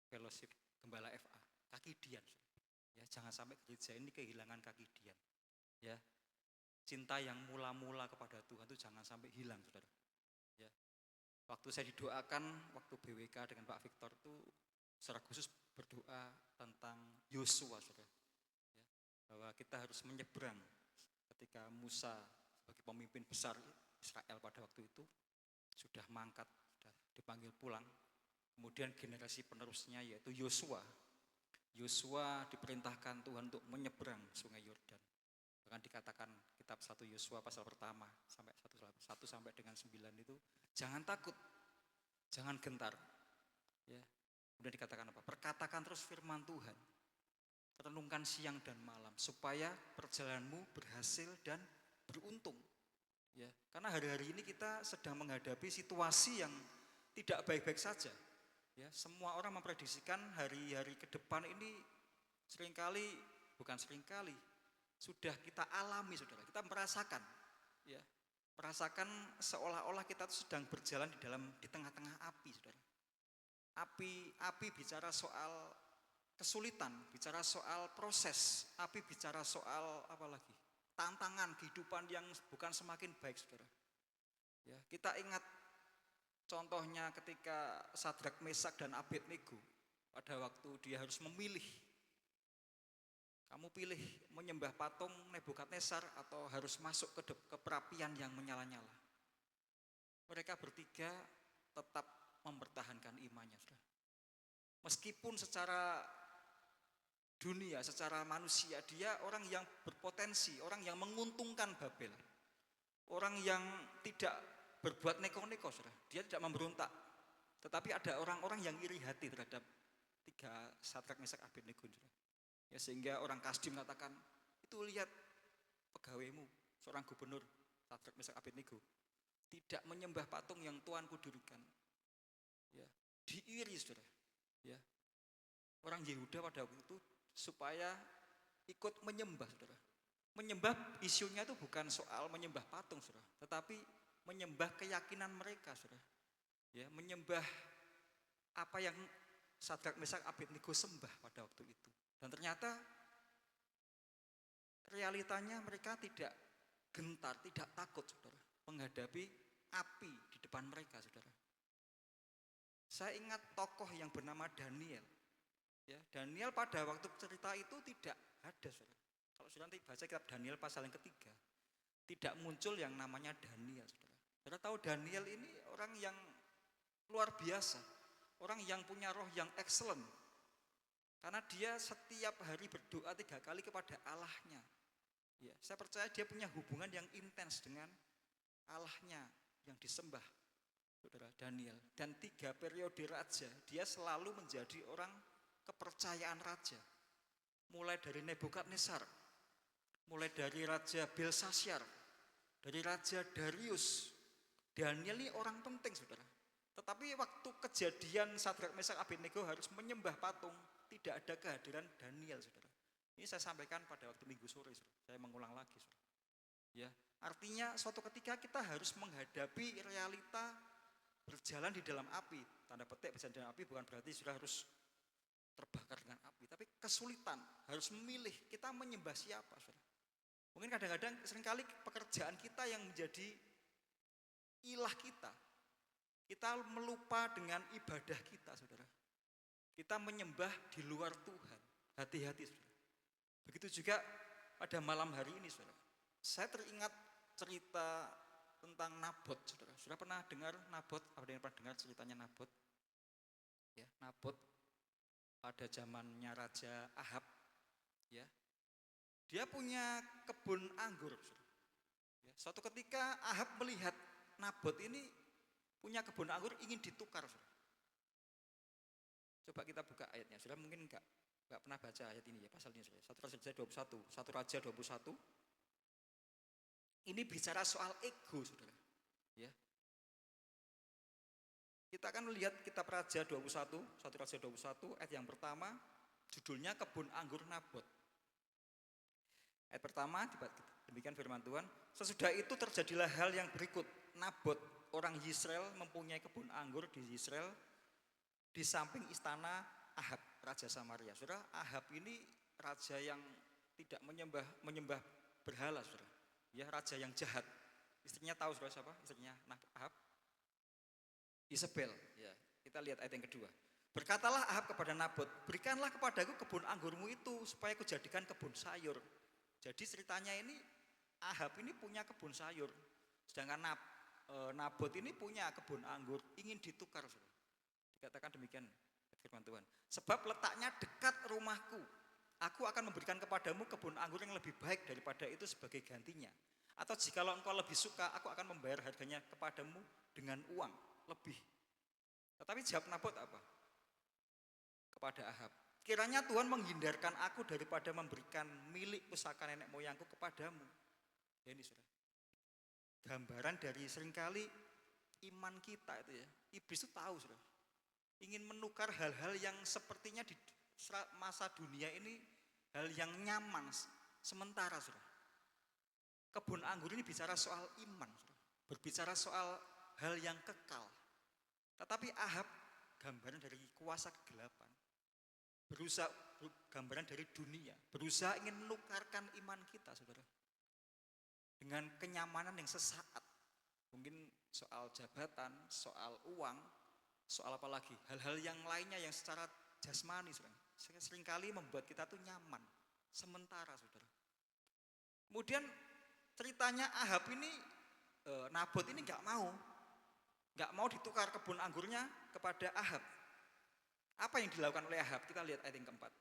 Speaker 4: fellowship Gembala FA, kaki dian, saudara. Ya, jangan sampai gereja ini kehilangan kaki dian, ya. Cinta yang mula-mula kepada Tuhan itu jangan sampai hilang, saudara. Ya. Waktu saya didoakan, waktu BWK dengan Pak Victor itu secara khusus berdoa tentang Yosua, saudara. Ya. Bahwa kita harus menyeberang ketika Musa sebagai pemimpin besar Israel pada waktu itu sudah mangkat, sudah dipanggil pulang. Kemudian generasi penerusnya yaitu Yosua. Yosua diperintahkan Tuhan untuk menyeberang sungai Yordan. Bahkan dikatakan kitab 1 Yosua pasal pertama sampai 1 sampai dengan 9 itu, jangan takut, jangan gentar. Ya. Kemudian dikatakan apa? Perkatakan terus firman Tuhan. Renungkan siang dan malam supaya perjalananmu berhasil dan beruntung. Ya. Karena hari-hari ini kita sedang menghadapi situasi yang tidak baik-baik saja. Ya, semua orang memprediksikan hari-hari ke depan ini sudah kita alami, saudara. Kita merasakan, ya, merasakan seolah-olah kita sedang berjalan di tengah-tengah api, saudara. Api bicara soal kesulitan, bicara soal proses, api bicara soal apa lagi? Tantangan kehidupan yang bukan semakin baik, saudara. Ya, kita ingat contohnya ketika Sadrak, Mesak, dan Abednego pada waktu dia harus memilih. Kamu pilih menyembah patung Nebukadnezar atau harus masuk ke perapian yang menyala-nyala. Mereka bertiga tetap mempertahankan imannya, saudara. Meskipun secara dunia, secara manusia, dia orang yang berpotensi, orang yang menguntungkan Babel. Orang yang tidak berbuat neko-neko, saudara. Dia tidak memberontak. Tetapi ada orang-orang yang iri hati terhadap tiga Sadrak, Mesak, Abednego, saudara. Ya, sehingga orang Kasdim katakan, itu lihat pegawaimu, seorang gubernur Sadrak, Mesak, Abednego, tidak menyembah patung yang Tuanku dirikan. Ya, diiri, saudara. Ya, orang Yehuda pada waktu itu supaya ikut menyembah, saudara. Menyembah isunya itu bukan soal menyembah patung, saudara, tetapi menyembah keyakinan mereka, saudara. Ya, menyembah apa yang Sadrak, Mesak, Abednego sembah pada waktu itu. Dan ternyata realitanya mereka tidak gentar, tidak takut, saudara, menghadapi api di depan mereka, saudara. Saya ingat tokoh yang bernama Daniel. Ya, Daniel pada waktu cerita itu tidak ada, saudara. Kalau sudah nanti baca kitab Daniel pasal yang ketiga, tidak muncul yang namanya Daniel, saudara. Saudara tahu Daniel ini orang yang luar biasa, orang yang punya roh yang excellent. Karena dia setiap hari berdoa 3 kali kepada Allahnya. Ya, saya percaya dia punya hubungan yang intens dengan Allahnya yang disembah. saudara, Daniel. Dan 3 periode raja, dia selalu menjadi orang kepercayaan raja. Mulai dari Nebukadnezar, mulai dari Raja Belshazzar, dari Raja Darius. Daniel ini orang penting, saudara. Tetapi waktu kejadian Sadrak, Meshak, Abednego harus menyembah patung, tidak ada kehadiran Daniel, saudara. Ini saya sampaikan pada waktu Minggu sore, saudara. Saya mengulang lagi, saudara. Ya, artinya suatu ketika kita harus menghadapi realita berjalan di dalam api. Tanda petik berjalan di dalam api bukan berarti sudah harus terbakar dengan api, tapi kesulitan harus memilih kita menyembah siapa, saudara. Mungkin kadang-kadang seringkali pekerjaan kita yang menjadi ilah kita. Kita melupa dengan ibadah kita, saudara. Kita menyembah di luar Tuhan. Hati-hati, saudara. Begitu juga pada malam hari ini, saudara. Saya teringat cerita tentang Nabot, saudara. Sudah pernah dengar Nabot? Ada yang pernah dengar ceritanya Nabot? Ya, Nabot pada zamannya Raja Ahab, ya. Dia punya kebun anggur, saudara. Ya, suatu ketika Ahab melihat Nabot ini punya kebun anggur ingin ditukar, saudara. Coba kita buka ayatnya, saudara. Mungkin enggak pernah baca ayat ini ya, pasal ini, saudara. 1 Raja 21. Ini bicara soal ego, saudara. Ya. Kita akan melihat kitab Raja 21, 1 Raja 21 ayat yang pertama, judulnya Kebun Anggur Nabot. Ayat pertama, demikian firman Tuhan. Sesudah itu terjadilah hal yang berikut. Nabot, orang Yisrael, mempunyai kebun anggur di Yisrael di samping istana Ahab, Raja Samaria. Saudara, Ahab ini raja yang tidak menyembah berhala, saudara. Ya, raja yang jahat. Istrinya tahu, saudara, siapa? Istrinya Ahab? Isabel. Ya, kita lihat ayat yang kedua. Berkatalah Ahab kepada Nabot, berikanlah kepadaku kebun anggurmu itu supaya kujadikan kebun sayur. Jadi ceritanya ini Ahab ini punya kebun sayur, sedangkan Nabot ini punya kebun anggur, ingin ditukar, saudara. Dikatakan demikian firman Tuhan. Sebab letaknya dekat rumahku, aku akan memberikan kepadamu kebun anggur yang lebih baik daripada itu sebagai gantinya. Atau jikalau engkau lebih suka, aku akan membayar harganya kepadamu dengan uang lebih. Tetapi jawab Nabot apa? Kepada Ahab, kiranya Tuhan menghindarkan aku daripada memberikan milik pusaka nenek moyangku kepadamu. Ya, ini, saudara, gambaran dari seringkali iman kita itu ya. Iblis itu tahu, saudara, ingin menukar hal-hal yang sepertinya di masa dunia ini hal yang nyaman sementara, saudara. Kebun anggur ini bicara soal iman, saudara. Berbicara soal hal yang kekal. Tetapi Ahab gambaran dari kuasa kegelapan, berusaha gambaran dari dunia, berusaha ingin menukarkan iman kita, saudara, dengan kenyamanan yang sesaat. Mungkin soal jabatan, soal uang, soal apa lagi, hal-hal yang lainnya yang secara jasmani, saudara, seringkali membuat kita tuh nyaman sementara, saudara. Kemudian ceritanya Ahab ini, Nabot ini nggak mau ditukar kebun anggurnya kepada Ahab. Apa yang dilakukan oleh Ahab? Kita lihat ayat yang keempat.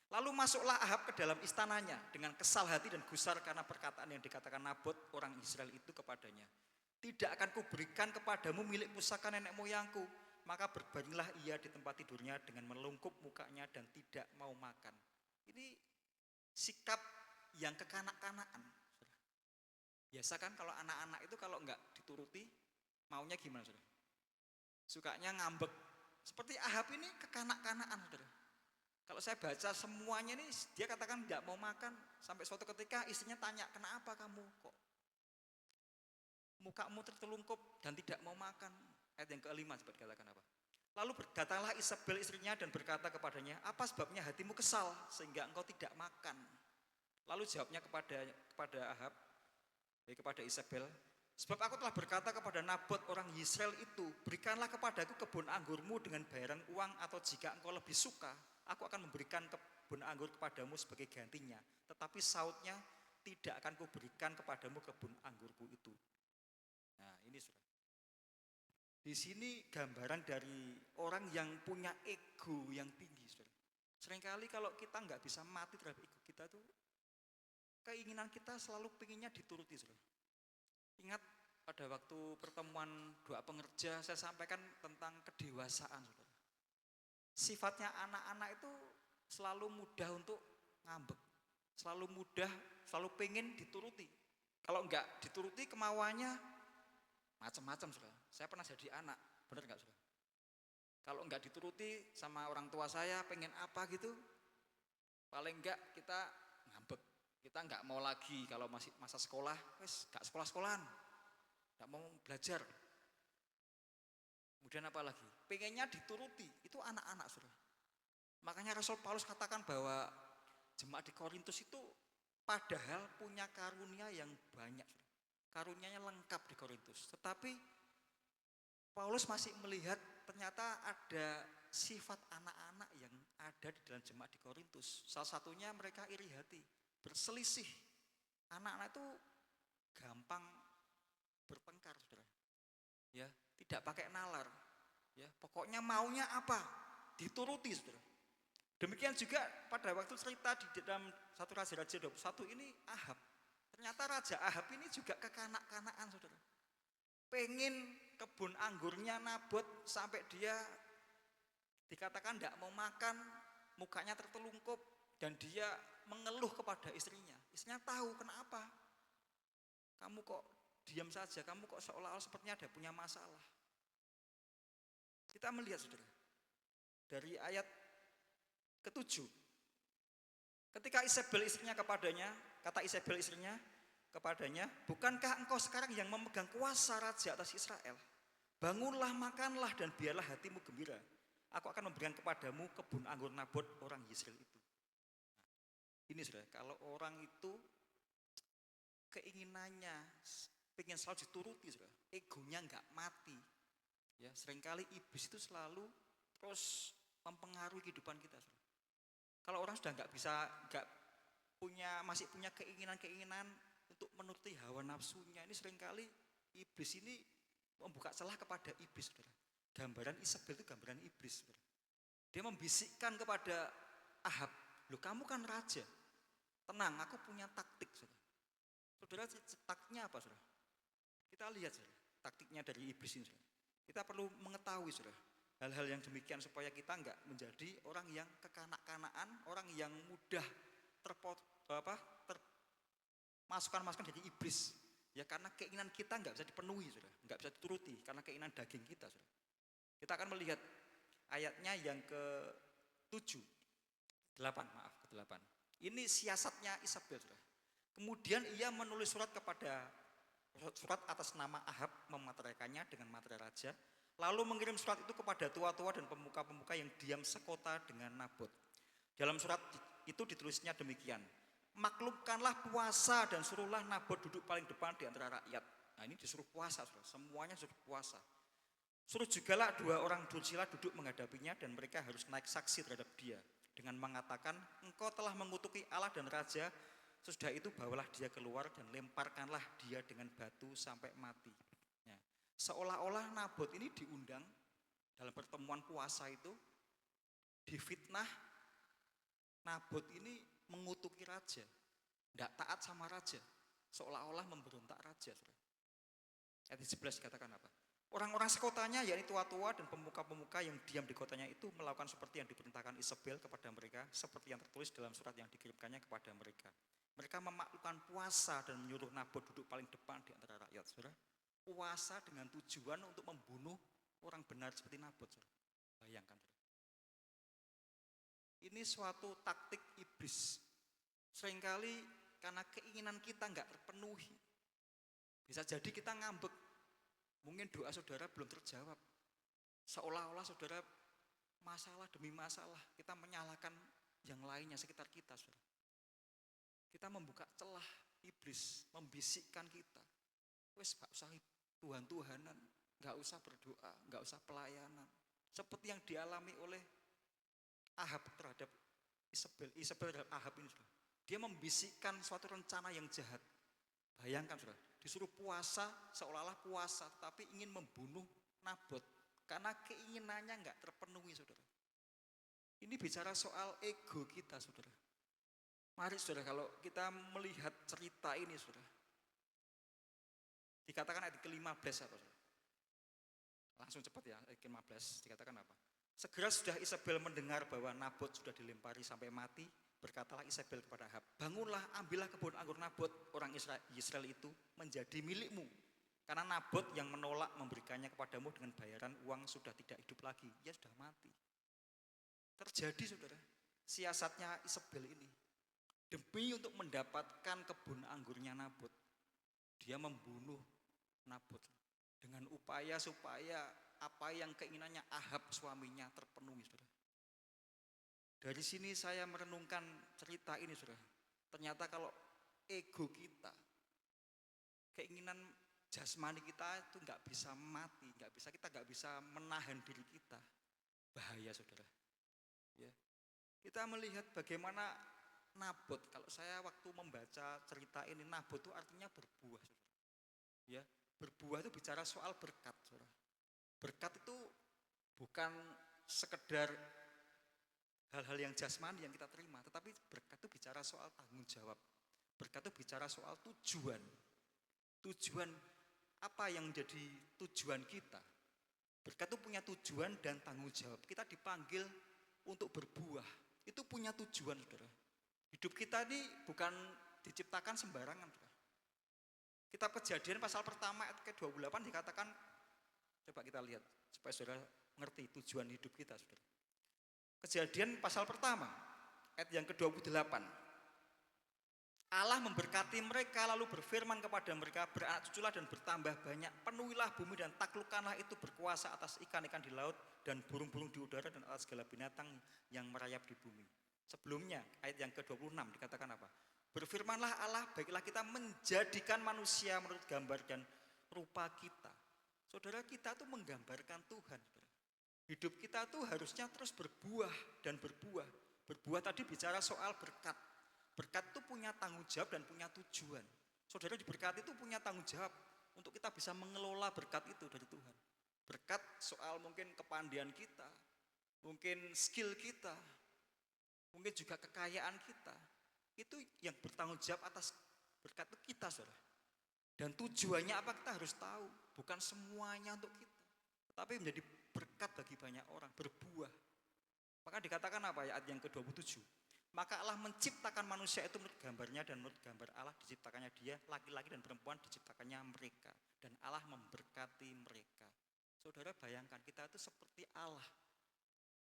Speaker 4: Lalu masuklah Ahab ke dalam istananya dengan kesal hati dan gusar karena perkataan yang dikatakan Nabot orang Israel itu kepadanya. Tidak akan kuberikan kepadamu milik pusaka nenek moyangku. Maka berbaringlah ia di tempat tidurnya dengan melungkup mukanya dan tidak mau makan. Ini sikap yang kekanak-kanakan. Biasa kan kalau anak-anak itu kalau enggak dituruti maunya gimana, saudara? Sukanya ngambek. Seperti Ahab ini kekanak-kanakan, saudara. Kalau saya baca semuanya ini, dia katakan tidak mau makan. Sampai suatu ketika istrinya tanya, kenapa kamu kok mukamu tertelungkup dan tidak mau makan? Ayat yang kelima seperti katakan apa? Lalu berkatalah Isabel istrinya dan berkata kepadanya, apa sebabnya hatimu kesal sehingga engkau tidak makan? Lalu jawabnya kepada Ahab, kepada Isabel, sebab aku telah berkata kepada Nabot orang Yisrael itu, berikanlah kepadaku kebun anggurmu dengan bayaran uang, atau jika engkau lebih suka, aku akan memberikan kebun anggur kepadamu sebagai gantinya. Tetapi sautnya, tidak akan kuberikan kepadamu kebun anggurku itu. Nah, ini, saudara. Di sini gambaran dari orang yang punya ego yang tinggi, saudara. Seringkali kalau kita nggak bisa mati terhadap ego kita tuh, keinginan kita selalu pengennya dituruti, saudara. Ingat pada waktu pertemuan doa pengerja saya sampaikan tentang kedewasaan, saudara. Sifatnya anak-anak itu selalu mudah untuk ngambek, selalu mudah, selalu pengen dituruti. Kalau enggak dituruti kemauannya macam-macam, saudara. Saya pernah jadi anak, benar enggak, saudara? Kalau enggak dituruti sama orang tua saya, pengen apa gitu, paling enggak kita ngambek. Kita enggak mau lagi kalau masih masa sekolah, wes enggak sekolah-sekolahan, enggak mau belajar. Kemudian apa lagi? Pengennya dituruti, itu anak-anak, saudara. Makanya Rasul Paulus katakan bahwa jemaat di Korintus itu padahal punya karunia yang banyak, saudara. Karunianya lengkap di Korintus. Tetapi Paulus masih melihat ternyata ada sifat anak-anak yang ada di dalam jemaat di Korintus. Salah satunya mereka iri hati, berselisih. Anak-anak itu gampang bertengkar, saudara. Ya, tidak pakai nalar. Ya, pokoknya maunya apa? Dituruti, saudara. Demikian juga pada waktu cerita di dalam 1 Raja-Raja 21 ini Ahab. Ternyata Raja Ahab ini juga kekanak-kanakan, saudara. Pengen kebun anggurnya Nabot sampai dia dikatakan tidak mau makan, mukanya tertelungkup dan dia mengeluh kepada istrinya. Istrinya tahu kenapa. Kamu kok diam saja, kamu kok seolah-olah sepertinya ada punya masalah. Kita melihat, saudara, dari ayat ke-7. Ketika Isabel istrinya kepadanya, kata Isabel istrinya kepadanya, bukankah engkau sekarang yang memegang kuasa raja atas Israel? Bangunlah, makanlah, dan biarlah hatimu gembira. Aku akan memberikan kepadamu kebun anggur Nabot orang Yisrael itu. Ini, saudara, kalau orang itu keinginannya pengen selalu dituruti, saudara, egonya enggak mati. Ya, seringkali iblis itu selalu terus mempengaruhi kehidupan kita, saudara. Kalau orang sudah masih punya keinginan-keinginan untuk menuruti hawa nafsunya, ini seringkali iblis ini membuka celah kepada iblis, saudara. Gambaran Isabel itu gambaran iblis, saudara. Dia membisikkan kepada Ahab, loh kamu kan raja, tenang, aku punya taktik, saudara. Saudara, taktiknya apa, saudara? Kita lihat, saudara, taktiknya dari iblis ini, saudara. Kita perlu mengetahui, saudara, hal-hal yang demikian supaya kita enggak menjadi orang yang kekanak-kanaan, orang yang mudah masukan-masukan dari iblis. Ya, karena keinginan kita enggak bisa dipenuhi, saudara, enggak bisa dituruti karena keinginan daging kita, saudara. Kita akan melihat ayatnya yang ke-8. Ini siasatnya Isabel, saudara. Kemudian ia menulis surat atas nama Ahab, memateraikannya dengan materai raja, lalu mengirim surat itu kepada tua-tua dan pemuka-pemuka yang diam sekota dengan Nabot. Dalam surat itu ditulisnya demikian, maklumkanlah puasa dan suruhlah Nabot duduk paling depan di antara rakyat. Nah, ini disuruh puasa, saudara. Semuanya suruh puasa. Suruh jugalah 2 orang durjila duduk menghadapinya dan mereka harus naik saksi terhadap dia dengan mengatakan, engkau telah mengutuki Allah dan raja. Sesudah itu bawalah dia keluar dan lemparkanlah dia dengan batu sampai mati. Ya. Seolah-olah Nabot ini diundang dalam pertemuan puasa itu, difitnah. Nabot ini mengutuki raja, tidak taat sama raja, seolah-olah memberontak raja. Ayat 11 dikatakan apa? Orang-orang sekotanya, yakni tua-tua dan pemuka-pemuka yang diam di kotanya itu melakukan seperti yang diperintahkan Isabel kepada mereka, seperti yang tertulis dalam surat yang dikirimkannya kepada mereka. Mereka memaklumkan puasa dan menyuruh Nabot duduk paling depan di antara rakyat, saudara. Puasa dengan tujuan untuk membunuh orang benar seperti Nabot, saudara. Bayangkan, saudara. Ini suatu taktik iblis. Seringkali karena keinginan kita enggak terpenuhi, bisa jadi kita ngambek. Mungkin doa saudara belum terjawab. Seolah-olah saudara masalah demi masalah, kita menyalahkan yang lainnya sekitar kita, saudara. Kita membuka celah iblis, membisikkan kita. Wes gak usah Tuhan-Tuhanan, gak usah berdoa, gak usah pelayanan. Seperti yang dialami oleh Ahab terhadap Isabel terhadap Ahab ini, saudara. Dia membisikkan suatu rencana yang jahat. Bayangkan, saudara, disuruh puasa, seolah-olah puasa, tapi ingin membunuh Nabot karena keinginannya enggak terpenuhi, saudara. Ini bicara soal ego kita, saudara. Mari, saudara, kalau kita melihat cerita ini, saudara, Dikatakan ayat ke-15 apa? Langsung cepat ya, ayat ke-15 dikatakan apa? Segera sudah Isabel mendengar bahwa Nabot sudah dilempari sampai mati, berkatalah Isabel kepada Ahab, bangunlah, ambillah kebun anggur Nabot orang Israel itu menjadi milikmu. Karena Nabot yang menolak memberikannya kepadamu dengan bayaran uang sudah tidak hidup lagi, ia sudah mati. Terjadi saudara, siasatnya Isabel ini. Demi untuk mendapatkan kebun anggurnya Nabot, dia membunuh Nabot dengan upaya supaya apa yang keinginannya Ahab suaminya terpenuhi, saudara. Dari sini saya merenungkan cerita ini, saudara. Ternyata kalau ego kita, keinginan jasmani kita itu nggak bisa mati, kita nggak bisa menahan diri kita, bahaya, saudara. Ya, kita melihat bagaimana Nabot. Kalau saya waktu membaca cerita ini, Nabot itu artinya berbuah, saudara. Ya, berbuah itu bicara soal berkat, saudara. Berkat itu bukan sekedar hal-hal yang jasmani yang kita terima, tetapi berkat itu bicara soal tanggung jawab. Berkat itu bicara soal tujuan. Tujuan apa yang menjadi tujuan kita? Berkat itu punya tujuan dan tanggung jawab. Kita dipanggil untuk berbuah. Itu punya tujuan, saudara. Hidup kita ini bukan diciptakan sembarangan, saudara. Kitab Kejadian pasal pertama ayat ke-28 dikatakan, coba kita lihat supaya saudara mengerti tujuan hidup kita, saudara. Kejadian pasal pertama ayat yang ke-28. Allah memberkati mereka lalu berfirman kepada mereka, beranak cuculah dan bertambah banyak, penuhilah bumi dan taklukkanlah itu, berkuasa atas ikan-ikan di laut dan burung-burung di udara dan atas segala binatang yang merayap di bumi. Sebelumnya ayat yang ke-26 dikatakan apa? Berfirmanlah Allah, baiklah kita menjadikan manusia menurut gambar dan rupa kita. Saudara, kita tuh menggambarkan Tuhan. Hidup kita tuh harusnya terus berbuah dan berbuah. Berbuah tadi bicara soal berkat. Berkat itu punya tanggung jawab dan punya tujuan. Saudara, diberkati itu punya tanggung jawab untuk kita bisa mengelola berkat itu dari Tuhan. Berkat soal mungkin kepandaian kita, mungkin skill kita, mungkin juga kekayaan kita. Itu yang bertanggung jawab atas berkat itu kita, saudara. Dan tujuannya apa kita harus tahu. Bukan semuanya untuk kita, tetapi menjadi berkat bagi banyak orang, berbuah. Maka dikatakan apa ya, ayat yang ke-27. Maka Allah menciptakan manusia itu menurut gambarnya, dan menurut gambar Allah diciptakannya dia, laki-laki dan perempuan diciptakannya mereka. Dan Allah memberkati mereka. Saudara, bayangkan kita itu seperti Allah,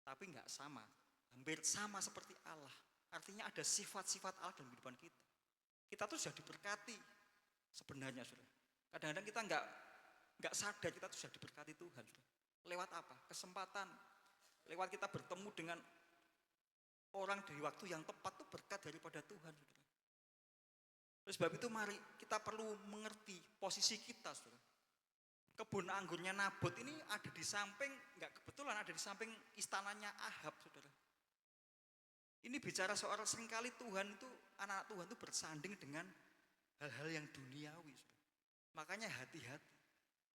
Speaker 4: tapi enggak sama, hampir sama seperti Allah. Artinya ada sifat-sifat Allah dalam kehidupan kita. Kita tuh sudah diberkati sebenarnya, saudara. Kadang-kadang kita enggak sadar kita tuh sudah diberkati Tuhan, saudara. Lewat apa? Kesempatan. Lewat kita bertemu dengan orang di waktu yang tepat tuh berkat daripada Tuhan, saudara. Oleh sebab itu mari kita perlu mengerti posisi kita, saudara. Kebun anggurnya Nabot ini ada di samping, enggak kebetulan ada di samping istananya Ahab, saudara. Ini bicara soal seringkali Tuhan itu, anak-anak Tuhan itu bersanding dengan hal-hal yang duniawi, saudara. Makanya hati-hati.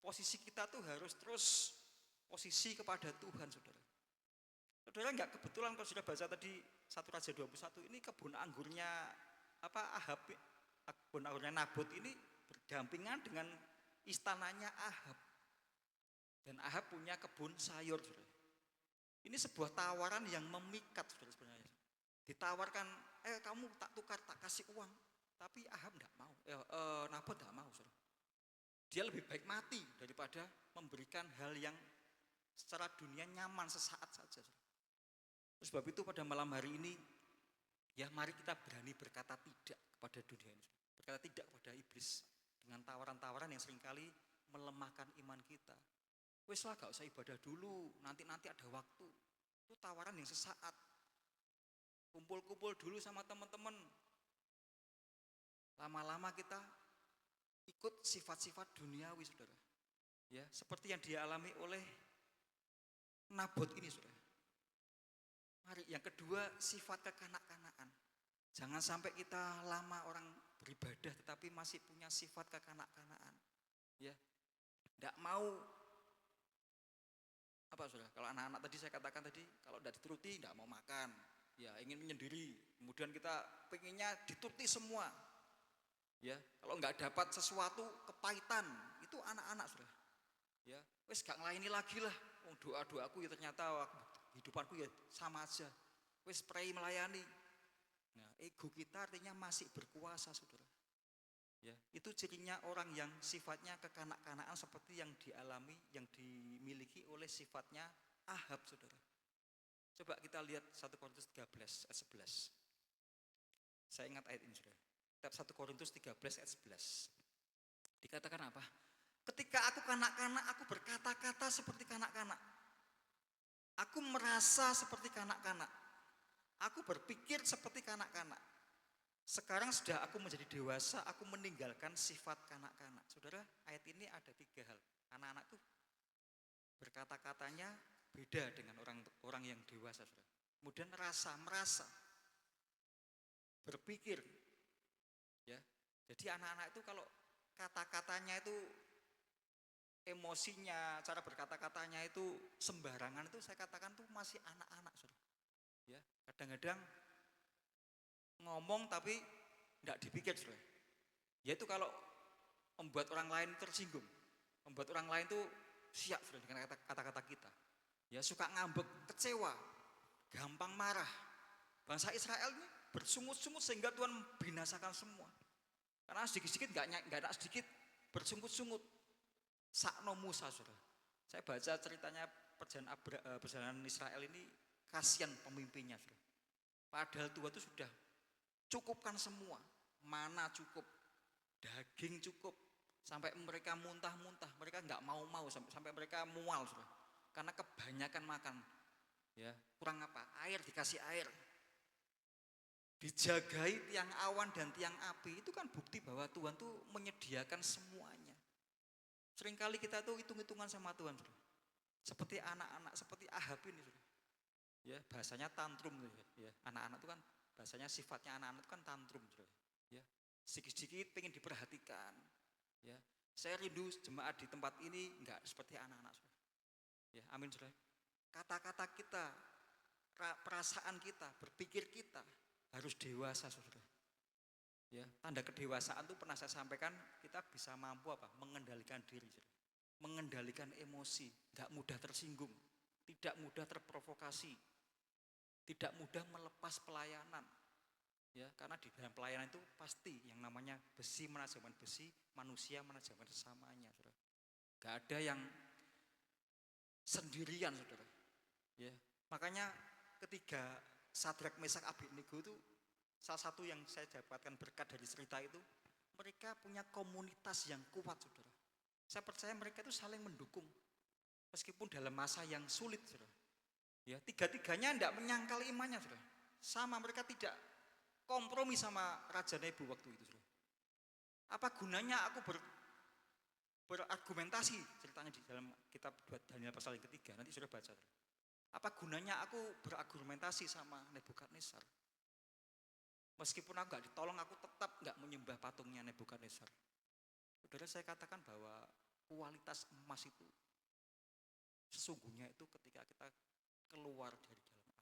Speaker 4: Posisi kita tuh harus terus posisi kepada Tuhan, saudara. Saudara, enggak kebetulan kalau sudah baca tadi 1 Raja 21 ini kebun anggurnya Ahab, kebun anggurnya Nabot ini berdampingan dengan istananya Ahab. Dan Ahab punya kebun sayur, saudara. Ini sebuah tawaran yang memikat, saudara, sebenarnya. Ditawarkan, kamu tak tukar, tak kasih uang. Tapi Ahab enggak mau, Nabot enggak mau, saudara. Dia lebih baik mati daripada memberikan hal yang secara dunia nyaman sesaat saja, saudara. Terus sebab itu pada malam hari ini, ya mari kita berani berkata tidak kepada dunia ini. Berkata tidak kepada iblis. Dengan tawaran-tawaran yang seringkali melemahkan iman kita. Wes lah, gak usah ibadah dulu, nanti ada waktu. Itu tawaran yang sesaat. Kumpul-kumpul dulu sama teman-teman. Lama-lama kita ikut sifat-sifat duniawi, saudara. Ya, seperti yang dialami oleh Nabot ini, saudara. Mari, yang kedua, sifat kekanak-kanakan. Jangan sampai kita lama orang beribadah tetapi masih punya sifat kekanak-kanakan. Ya. Enggak mau saudara? Kalau anak-anak tadi saya katakan tadi, kalau enggak dituruti enggak mau makan. Ya, ingin menyendiri. Kemudian kita pengennya dituruti semua. Ya, kalau nggak dapat sesuatu kepahitan, itu anak-anak sudah. Ya, wes gak ngelayani lagi lah. Doa-doaku ya ternyata hidupanku ya sama aja. Wes pray melayani. Nah, ego kita artinya masih berkuasa, saudara. Ya, itu cirinya orang yang sifatnya kekanak-kanakan seperti yang dialami, yang dimiliki oleh sifatnya Ahab, saudara. Coba kita lihat 1 Korintus 13 ayat 11. Saya ingat ayat ini, saudara. Kitab 1 Korintus 13 ayat 11. Dikatakan apa? Ketika aku kanak-kanak, aku berkata-kata seperti kanak-kanak. Aku merasa seperti kanak-kanak. Aku berpikir seperti kanak-kanak. Sekarang sudah aku menjadi dewasa, aku meninggalkan sifat kanak-kanak. Saudara, ayat ini ada 3 hal. Anak-anak itu berkata-katanya beda dengan orang yang dewasa, saudara. Kemudian merasa, berpikir. Ya, jadi anak-anak itu kalau kata-katanya itu, emosinya, cara berkata-katanya itu sembarangan, itu saya katakan tuh masih anak-anak, saudara. Ya, kadang-kadang ngomong tapi tidak dipikir, saudara. Yaitu kalau membuat orang lain tersinggung, membuat orang lain tuh siap, saudara, dengan kata-kata kita. Ya, suka ngambek, kecewa, gampang marah. Bangsa Israel ini bersungut-sungut sehingga Tuhan binasakan semua. Karena sedikit-sedikit nggak ada sedikit bersungut-sungut. Sakno Musa, saudara. Saya baca ceritanya perjalanan Israel ini, kasihan pemimpinnya, saudara. Padahal Tuhan itu sudah cukupkan semua, mana cukup, daging cukup, sampai mereka muntah-muntah, mereka nggak mau sampai mereka mual, saudara. Karena kebanyakan makan, ya kurang apa? Air, dikasih air. Dijagai tiang awan dan tiang api, itu kan bukti bahwa Tuhan tuh menyediakan semuanya. Seringkali kita tuh hitung-hitungan sama Tuhan, saudara. Seperti anak-anak, seperti Ahab ini, saudara. Ya, bahasanya tantrum, ya. Anak-anak itu kan bahasanya, sifatnya anak-anak itu kan tantrum, saudara. Ya, sedikit-sedikit pengen diperhatikan. Ya, saya rindu jemaat di tempat ini enggak seperti anak-anak, saudara. Ya, amin, saudara. Kata-kata kita, perasaan kita, berpikir kita harus dewasa, saudara. Ya, tanda kedewasaan itu pernah saya sampaikan, kita bisa mampu apa? Mengendalikan diri, saudara. Mengendalikan emosi, tidak mudah tersinggung, tidak mudah terprovokasi, tidak mudah melepas pelayanan. Ya, karena di dalam pelayanan itu pasti yang namanya besi menajamkan besi, manusia menajamkan sesamanya, saudara. Gak ada yang sendirian, saudara. Ya, makanya ketiga Sadrak, Mesak, Abednego itu salah satu yang saya dapatkan berkat dari cerita itu, mereka punya komunitas yang kuat, saudara. Saya percaya mereka itu saling mendukung meskipun dalam masa yang sulit, saudara. Ya, tiga-tiganya tidak menyangkal imannya, saudara. Sama, mereka tidak kompromi sama Raja Nebu waktu itu, saudara. Apa gunanya aku berargumentasi, ceritanya di dalam kitab Daniel pasal yang ketiga, nanti sudah baca, saudara. Apa gunanya aku berargumentasi sama Nebukadnezar? Meskipun aku gak ditolong, aku tetap gak menyembah patungnya Nebukadnezar. Saudara, saya katakan bahwa kualitas emas itu sesungguhnya itu ketika kita keluar dari dalam api,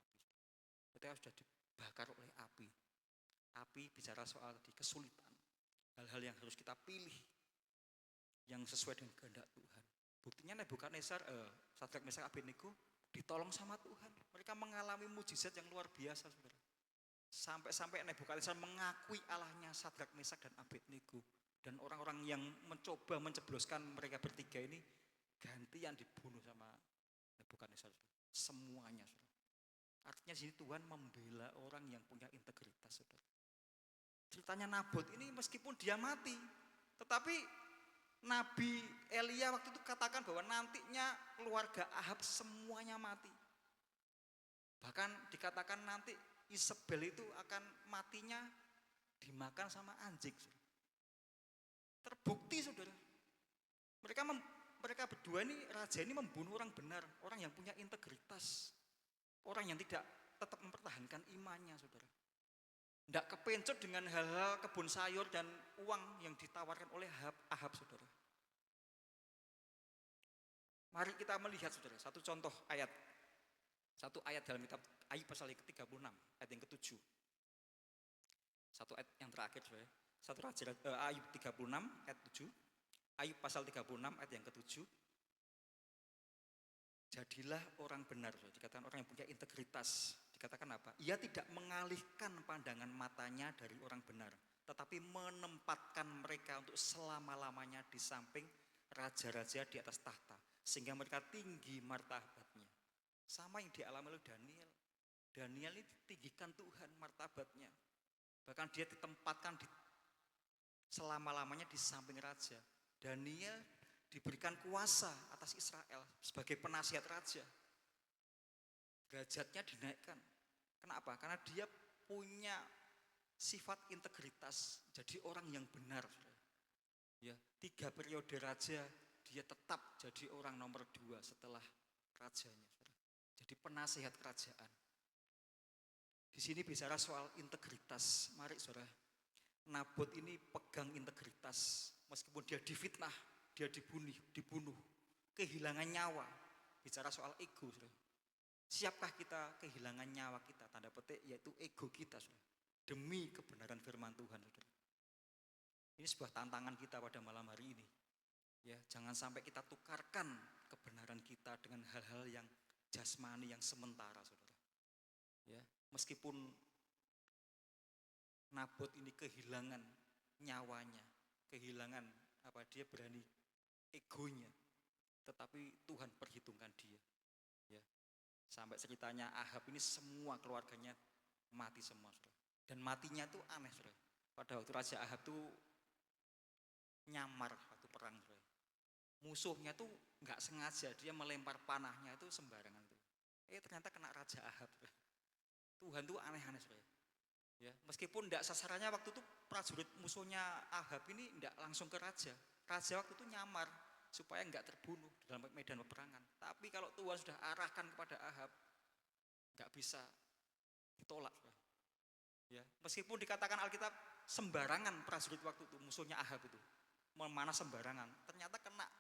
Speaker 4: ketika sudah dibakar oleh api. Api bicara soal tadi kesulitan, hal-hal yang harus kita pilih yang sesuai dengan kehendak Tuhan. Buktinya Nebukadnezar, Sadrak, Mesak, Abednego ditolong sama Tuhan. Mereka mengalami mujizat yang luar biasa, saudara. Sampai-sampai Nebukadnezar mengakui Allahnya Sadrak, Mesak, dan Abednego. Dan orang-orang yang mencoba mencebloskan mereka bertiga ini gantian dibunuh sama Nebukadnezar. Semuanya, saudara. Artinya sini Tuhan membela orang yang punya integritas, saudara. Ceritanya Nabot ini meskipun dia mati, tetapi Nabi Elia waktu itu katakan bahwa nantinya keluarga Ahab semuanya mati. Bahkan dikatakan nanti Isabel itu akan matinya dimakan sama anjing. Terbukti, saudara. Mereka berdua ini, raja ini membunuh orang benar, orang yang punya integritas, orang yang tidak tetap mempertahankan imannya, saudara. Tidak kepencut dengan hal-hal kebun sayur dan uang yang ditawarkan oleh Ahab, saudara. Mari kita melihat, saudara, satu contoh ayat. Satu ayat dalam kitab Ayub pasal ke-36, ayat yang ke-7. Satu ayat yang terakhir, saudara. Satu Raja Ayub 36 ayat 7. Ayub pasal 36 ayat yang ke-7. Jadilah orang benar, dikatakan orang yang punya integritas. Dikatakan apa? Ia tidak mengalihkan pandangan matanya dari orang benar, tetapi menempatkan mereka untuk selama-lamanya di samping raja-raja di atas tahta, sehingga mereka tinggi martabatnya. Sama yang dialami oleh Daniel. Daniel ini ditinggikan Tuhan martabatnya. Bahkan dia ditempatkan selama-lamanya di samping raja. Daniel diberikan kuasa atas Israel sebagai penasihat raja. Derajatnya dinaikkan. Kenapa? Karena dia punya sifat integritas, jadi orang yang benar. Ya, 3 periode raja dia tetap jadi orang nomor 2 setelah rajanya. Jadi penasihat kerajaan. Di sini bicara soal integritas. Mari saudara, Nabot ini pegang integritas. Meskipun dia difitnah, dia dibunuh, kehilangan nyawa. Bicara soal ego, saudara. Siapkah kita kehilangan nyawa kita? Tanda petik, yaitu ego kita, saudara. Demi kebenaran firman Tuhan, saudara. Ini sebuah tantangan kita pada malam hari ini. Ya, jangan sampai kita tukarkan kebenaran kita dengan hal-hal yang jasmani, yang sementara, saudara. Ya, meskipun Nabot ini kehilangan nyawanya, kehilangan dia berani egonya, tetapi Tuhan perhitungkan dia. Ya, sampai ceritanya Ahab ini semua keluarganya mati semua, saudara. Dan matinya tuh aneh, saudara. Pada waktu Raja Ahab tuh nyamar waktu perang, saudara. Musuhnya tuh nggak sengaja dia melempar panahnya itu sembarangan tuh. Ternyata kena Raja Ahab. Tuhan tuh aneh-aneh, saudara. Ya, meskipun tidak sasarannya waktu itu prajurit musuhnya Ahab ini tidak langsung ke raja. Raja waktu itu nyamar supaya nggak terbunuh di dalam medan peperangan. Tapi kalau Tuhan sudah arahkan kepada Ahab, nggak bisa ditolak. Ya, meskipun dikatakan Alkitab sembarangan prajurit waktu itu musuhnya Ahab itu memanah sembarangan, ternyata kena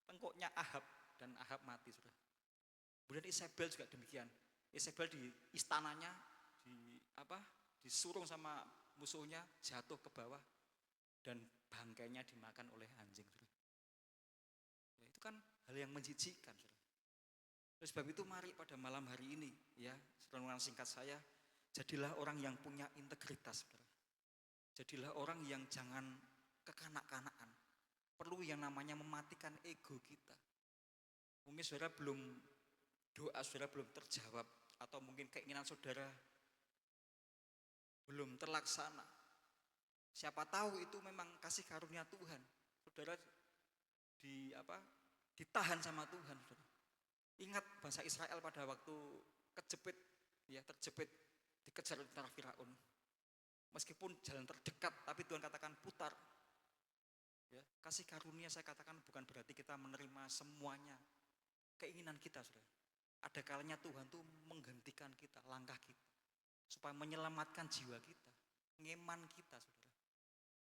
Speaker 4: tengkuknya Ahab dan Ahab mati, sudah. Kemudian Isabel juga demikian. Isabel di istananya disurung sama musuhnya, jatuh ke bawah dan bangkainya dimakan oleh anjing. Ya, itu kan hal yang menjijikkan. Oleh sebab itu mari pada malam hari ini, ya, renungan singkat saya, jadilah orang yang punya integritas. Jadilah orang yang jangan kekanak-kanakan. Perlu yang namanya mematikan ego kita. Mungkin saudara doa saudara belum terjawab, atau mungkin keinginan saudara belum terlaksana. Siapa tahu itu memang kasih karunia Tuhan. Saudara ditahan sama Tuhan, saudara. Ingat bangsa Israel pada waktu terjepit dikejar tentara Firaun. Meskipun jalan terdekat, tapi Tuhan katakan putar. Ya, kasih karunia saya katakan bukan berarti kita menerima semuanya keinginan kita, saudara. Ada kalanya Tuhan tuh menghentikan kita, langkah kita, supaya menyelamatkan jiwa kita, ngeman kita, saudara.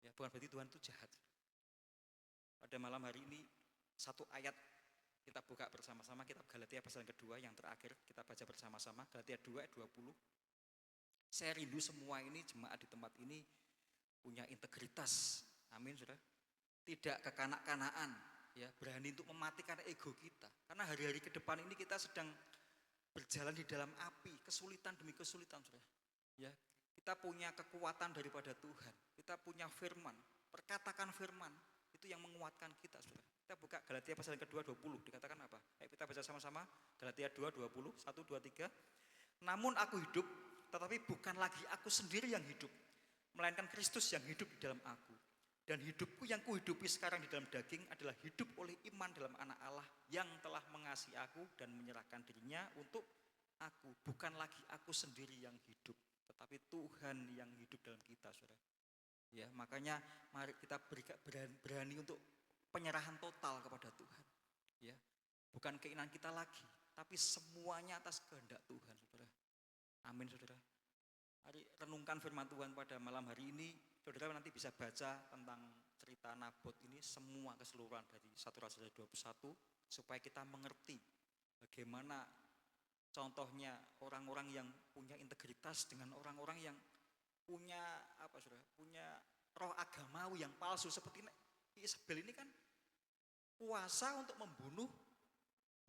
Speaker 4: Ya, bukan berarti Tuhan itu jahat. Pada malam hari ini satu ayat kita buka bersama-sama, kitab Galatia pasal yang kedua yang terakhir kita baca bersama-sama, Galatia 2 ayat 20. Saya rindu semua ini jemaat di tempat ini punya integritas. Amin, saudara. Tidak kekanak-kanaan, ya, berani untuk mematikan ego kita. Karena hari-hari ke depan ini kita sedang berjalan di dalam api, kesulitan demi kesulitan, saudara. Ya, kita punya kekuatan daripada Tuhan. Kita punya firman, perkatakan firman itu yang menguatkan kita, saudara. Kita buka Galatia pasal yang kedua 20, dikatakan apa? Ayo kita baca sama-sama. Galatia 2 20, 1 2 3. Namun aku hidup, tetapi bukan lagi aku sendiri yang hidup, melainkan Kristus yang hidup di dalam aku. Dan hidupku yang kuhidupi sekarang di dalam daging adalah hidup oleh iman dalam Anak Allah yang telah mengasihi aku dan menyerahkan dirinya untuk aku. Bukan lagi aku sendiri yang hidup, tetapi Tuhan yang hidup dalam kita, saudara. Ya, makanya mari kita berani untuk penyerahan total kepada Tuhan. Ya, bukan keinginan kita lagi, tapi semuanya atas kehendak Tuhan, saudara. Amin, saudara. Mari renungkan firman Tuhan pada malam hari ini. Saudara nanti bisa baca tentang cerita Nabot ini semua keseluruhan dari 1 Raja 21 supaya kita mengerti bagaimana contohnya orang-orang yang punya integritas dengan orang-orang yang punya punya roh agamawi yang palsu seperti Isabel ini kan puasa untuk membunuh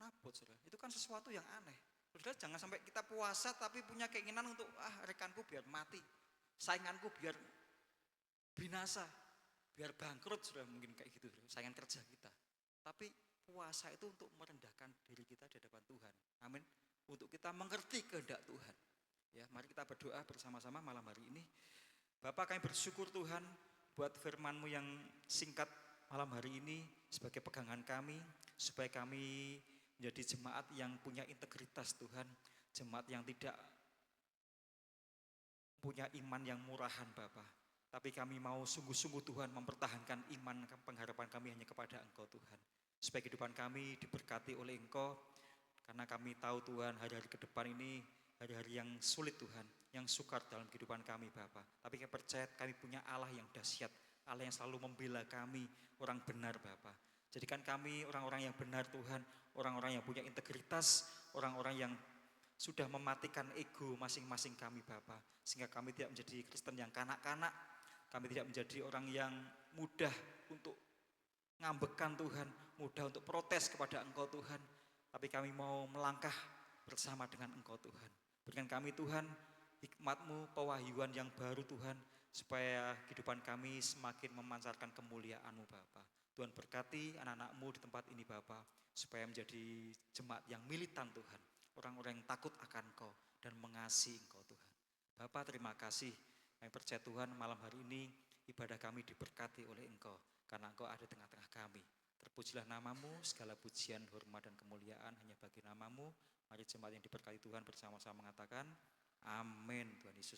Speaker 4: Nabot, saudara. Itu kan sesuatu yang aneh. Saudara, jangan sampai kita puasa tapi punya keinginan untuk rekanku biar mati, sainganku biar binasa, biar bangkrut, saudara, mungkin kayak gitu, saudara. Saingan kerja kita. Tapi puasa itu untuk merendahkan diri kita di hadapan Tuhan. Amin. Untuk kita mengerti kehendak Tuhan. Ya, mari kita berdoa bersama-sama malam hari ini. Bapak, kami bersyukur Tuhan buat firman-Mu yang singkat malam hari ini sebagai pegangan kami, supaya kami menjadi jemaat yang punya integritas Tuhan, jemaat yang tidak punya iman yang murahan Bapak. Tapi kami mau sungguh-sungguh Tuhan mempertahankan iman pengharapan kami hanya kepada Engkau Tuhan. Supaya kehidupan kami diberkati oleh Engkau, karena kami tahu Tuhan hari-hari ke depan ini hari-hari yang sulit Tuhan, yang sukar dalam kehidupan kami Bapak. Tapi kami percaya kami punya Allah yang dahsyat, Allah yang selalu membela kami, orang benar Bapak. Jadikan kami orang-orang yang benar Tuhan, orang-orang yang punya integritas, orang-orang yang sudah mematikan ego masing-masing kami Bapak. Sehingga kami tidak menjadi Kristen yang kanak-kanak, kami tidak menjadi orang yang mudah untuk ngambekan Tuhan, mudah untuk protes kepada Engkau Tuhan. Tapi kami mau melangkah bersama dengan Engkau Tuhan. Berikan kami Tuhan hikmat-Mu, pewahyuan yang baru Tuhan, supaya kehidupan kami semakin memancarkan kemuliaan-Mu Bapa. Tuhan berkati anak-anak-Mu di tempat ini Bapa, supaya menjadi jemaat yang militan Tuhan, orang-orang yang takut akan Engkau dan mengasihi Engkau Tuhan. Bapa, terima kasih, kami percaya Tuhan malam hari ini ibadah kami diberkati oleh Engkau, karena Engkau ada di tengah-tengah kami. Terpujilah nama-Mu, segala pujian, hormat dan kemuliaan hanya bagi nama-Mu. Mari jemaat yang diberkati Tuhan bersama-sama mengatakan amin. Tuhan Yesus